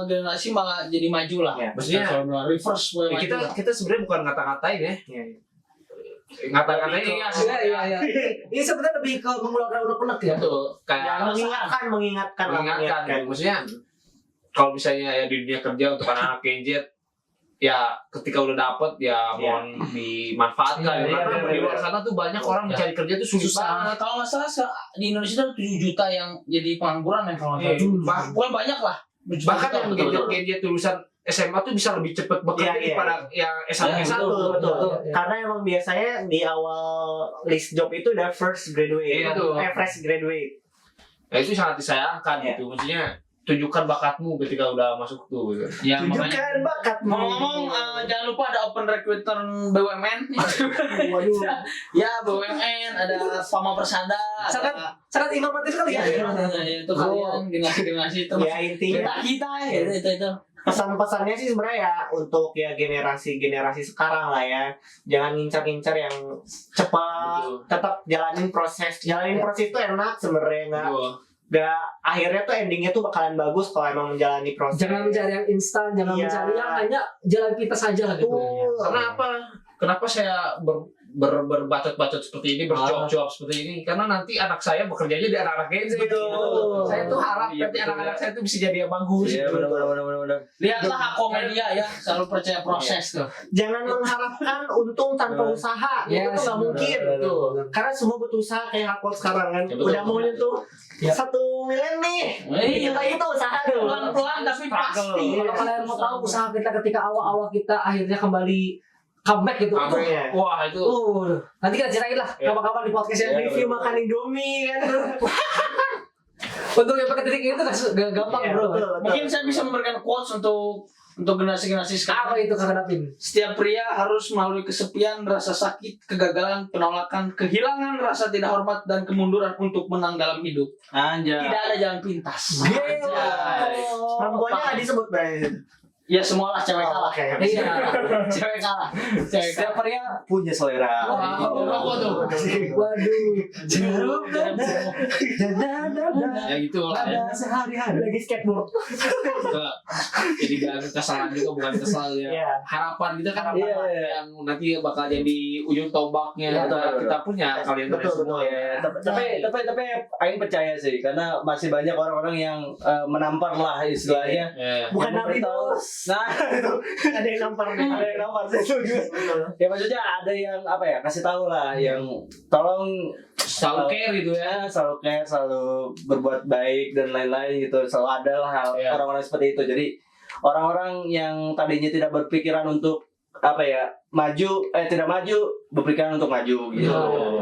generasi malah jadi maju lah. Iya. Maksudnya Kita selalu berdoa reverse supaya ya, maju kita lah. kita sebenarnya bukan ngata-ngatain ya. Iya. Ngata-ngatain ya. Iya. Ini sebenarnya lebih ke mengeluarkan unek-unek ya. Betul. Ya, Kayak mengingatkan. maksudnya kalau misalnya ya di dunia kerja untuk anak-anak Gen Z ya ketika udah dapet ya mohon dimanfaatkan Iya, karena iya, di iya. luar sana tuh banyak orang mencari kerja tuh sulit banget. Kalau nggak salah di Indonesia ada 7 juta yang jadi pengangguran ya kalau nggak Iya, salah. Bukan banyak lah. Bahkan yang Betul. Gen Z lulusan SMA tuh bisa lebih cepat bekerja Iya, iya. daripada yang S1 Iya, S1. Betul. Iya. Karena emang biasanya di awal list job itu udah first graduate, Iya, tuh. fresh graduate. Nah, itu sangat disayangkan Iya. gitu. Maksudnya tunjukkan bakatmu ketika udah masuk tuh gitu. Ya, makanya Tunjukkan bakatmu. ngomong-ngomong jangan lupa ada open recruiter BUMN. Waduh. Ya BUMN ada Fama Persada. Sangat informatif sekali ya. Itu kalian generasi itu. Ya intinya Kita ya itu. pesan-pesannya sih sebenarnya ya untuk ya generasi sekarang lah ya, jangan ngincar-ngincar yang cepat. Betul. Tetap jalanin proses itu enak sebenarnya, nggak akhirnya tuh endingnya tuh bakalan bagus kalau emang menjalani proses. Jangan mencari yang instan, jangan Iya. mencari yang hanya jalan pintas saja gitu. Karena apa? Kenapa saya berbacot-bacot seperti ini, bercuap-cuap seperti ini? Karena nanti anak saya bekerjanya di anak-anak Gen Z. Betul. Saya tuh harap Iya, nanti betul, anak-anak ya. saya tuh bisa jadi yang bagus. Iya benar. Lihatlah Hakomedia ya, selalu percaya proses tuh. Jangan mengharapkan untung tanpa usaha, Yes, itu nggak mungkin. benar, Tuh. benar. Karena semua butuh usaha kayak Hakol sekarang kan. Ya, betul. Udah mau nyentuh Ya. 1 miliar nih. Iya. Kita itu usaha tuh. Pelan-pelan tapi pasti. Kalau kalian mau tahu usaha kita ketika awal-awal kita akhirnya kembali comeback gitu. Apa Iya. Wah itu. Nanti kita ceritain lah Ya. kapan-kapan di podcast ya. Review makan Indomie kan. Untuk yang pakai titik itu gak gampang Iya, bro. betul. Mungkin saya bisa memberikan quotes untuk generasi-generasi Apa sekarang. itu Kak Dapin? Setiap pria harus melalui kesepian, rasa sakit, kegagalan, penolakan, kehilangan, rasa tidak hormat, dan kemunduran untuk menang dalam hidup. Anjay. Tidak ada jalan pintas. Perempuannya nggak disebut berarti. Ya semualah cewek kalah. Oke. Iya. Cewek kalah. Cewek Setiap kalah. pria punya selera. Apa tuh? Waduh. Jeruk Ya gitu lah ya. sehari-hari. Lagi skateboard. Jadi gak kesalahan juga, bukan kesal ya. Iya. Harapan kita kan Iya. yang nanti bakal jadi ujung tombaknya. Iya, betul. Kita punya kalian Betul, semua betul. ya. Tapi Aing percaya sih karena masih banyak orang-orang yang menampar lah istilahnya. Ya. Bukan Yang nabi memberitahu- bos. Nah, Ada yang nampar nih. ada yang nampar itu juga. Ya maksudnya ada yang apa ya kasih tahu lah yang tolong Selalu care gitu ya. selalu care, selalu berbuat baik dan lain-lain gitu. Selalu ada lah Iya. orang-orang seperti itu. Jadi orang-orang yang tadinya tidak berpikiran untuk apa ya tidak maju berpikiran untuk maju gitu.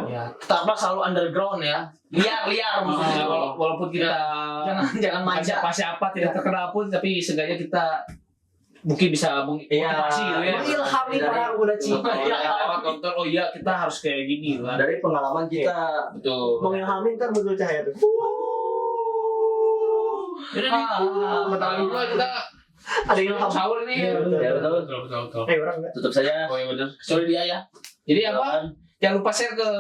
Ya, tetaplah selalu underground ya. Liar maksudnya. Walaupun kita Jangan bukan manja. siapa tidak terkenal pun, tapi seenggaknya kita mungkin bisa motivasi gitu ya. Mengilhami para pemuda cinta. Lewat nonton, oh iya kita harus kayak gini kan. Dari pengalaman kita Betul. Mengilhami ntar muncul cahaya tuh. Jadi bentar lagi pula kita Ada yang ilham. sahur nih. Iya, betul. Ya, betul. Betul. Orang enggak. tutup saja. Oh iya benar. Sorry dia ya. Jadi apa? Jangan lupa share ke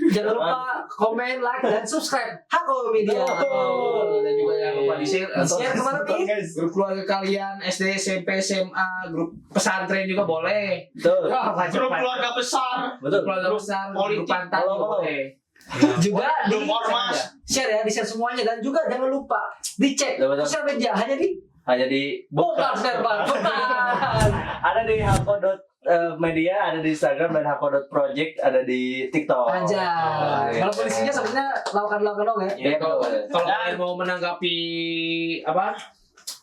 Jangan lupa komen, like, dan subscribe Hako Media. dan juga jangan lupa di share Share kemana nih? grup keluarga kalian SD, SMP, SMA, grup pesantren juga boleh. Betul. Grup keluarga besar. Betul. Keluarga besar, politik. grup pantai juga Follow. boleh. Juga di Grup ormas. share ya, di share semuanya dan juga jangan lupa dicek Betul. sosial media hanya di Hanya di Bokar Serban. ada di hako.media media ada di Instagram dan hako.project ada di TikTok. Aja. iya. Kalau polisinya sebenarnya lakukan dong ya. Ya, kalau kalian mau menanggapi apa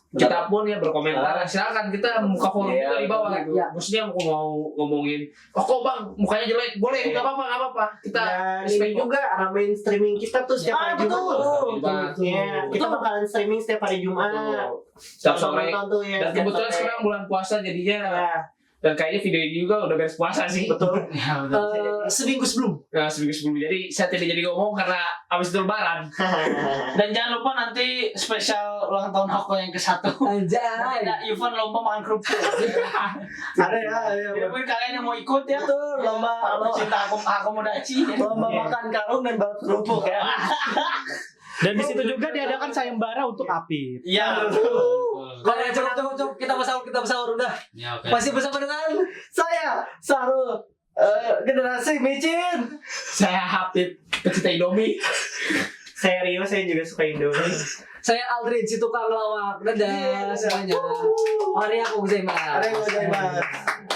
kita pun ya berkomentar silakan, kita buka forum Iya, juga di bawah gitu. iya. Maksudnya mau ngomongin kok bang mukanya jelek boleh nggak apa-apa kita Dan respect ini juga ramein streaming kita tuh setiap hari Jumat. betul. Iya, kita bakalan streaming setiap hari Jumat. Setiap sore. Nonton tuh ya. Dan setiap kebetulan sore. sekarang bulan puasa jadinya Ya, dan kayaknya video ini juga udah beres puasa sih. betul. Seminggu sebelum. Nah, seminggu sebelum, jadi saya tidak jadi ngomong karena abis itu lebaran. Dan jangan lupa nanti spesial ulang tahun aku yang ke-1. Anjay. Ada event lomba makan kerupuk. Ada ya. Jadi mungkin kalian yang mau ikut ya Betul, lomba pecinta akomodaci. lomba makan karung dan balap kerupuk ya. Dan di situ juga diadakan sayembara untuk Apip. Iya. Kalau yang cukup kita bersahur udah. Ya, oke. Masih bersama dengan Saya Sarul, generasi micin. Saya Habib, pecinta Indomie. Saya Rio, saya juga suka Indomie. saya Aldrin si tukang lawak. Dadah semuanya. Mari aku gozaimasu.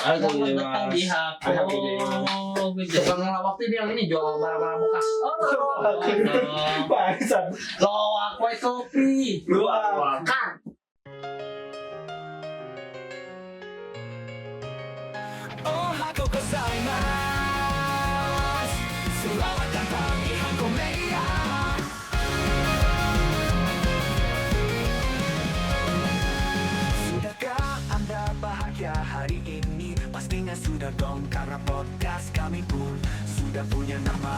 Selamat datang di Hako. Tukang ngelawak tuh yang ini jual barang-barang bekas. Bangsat. Lawak white kopi. Kan. Sudahkah Anda bahagia hari ini? Pastinya sudah dong, karena podcast kami pun sudah punya nama.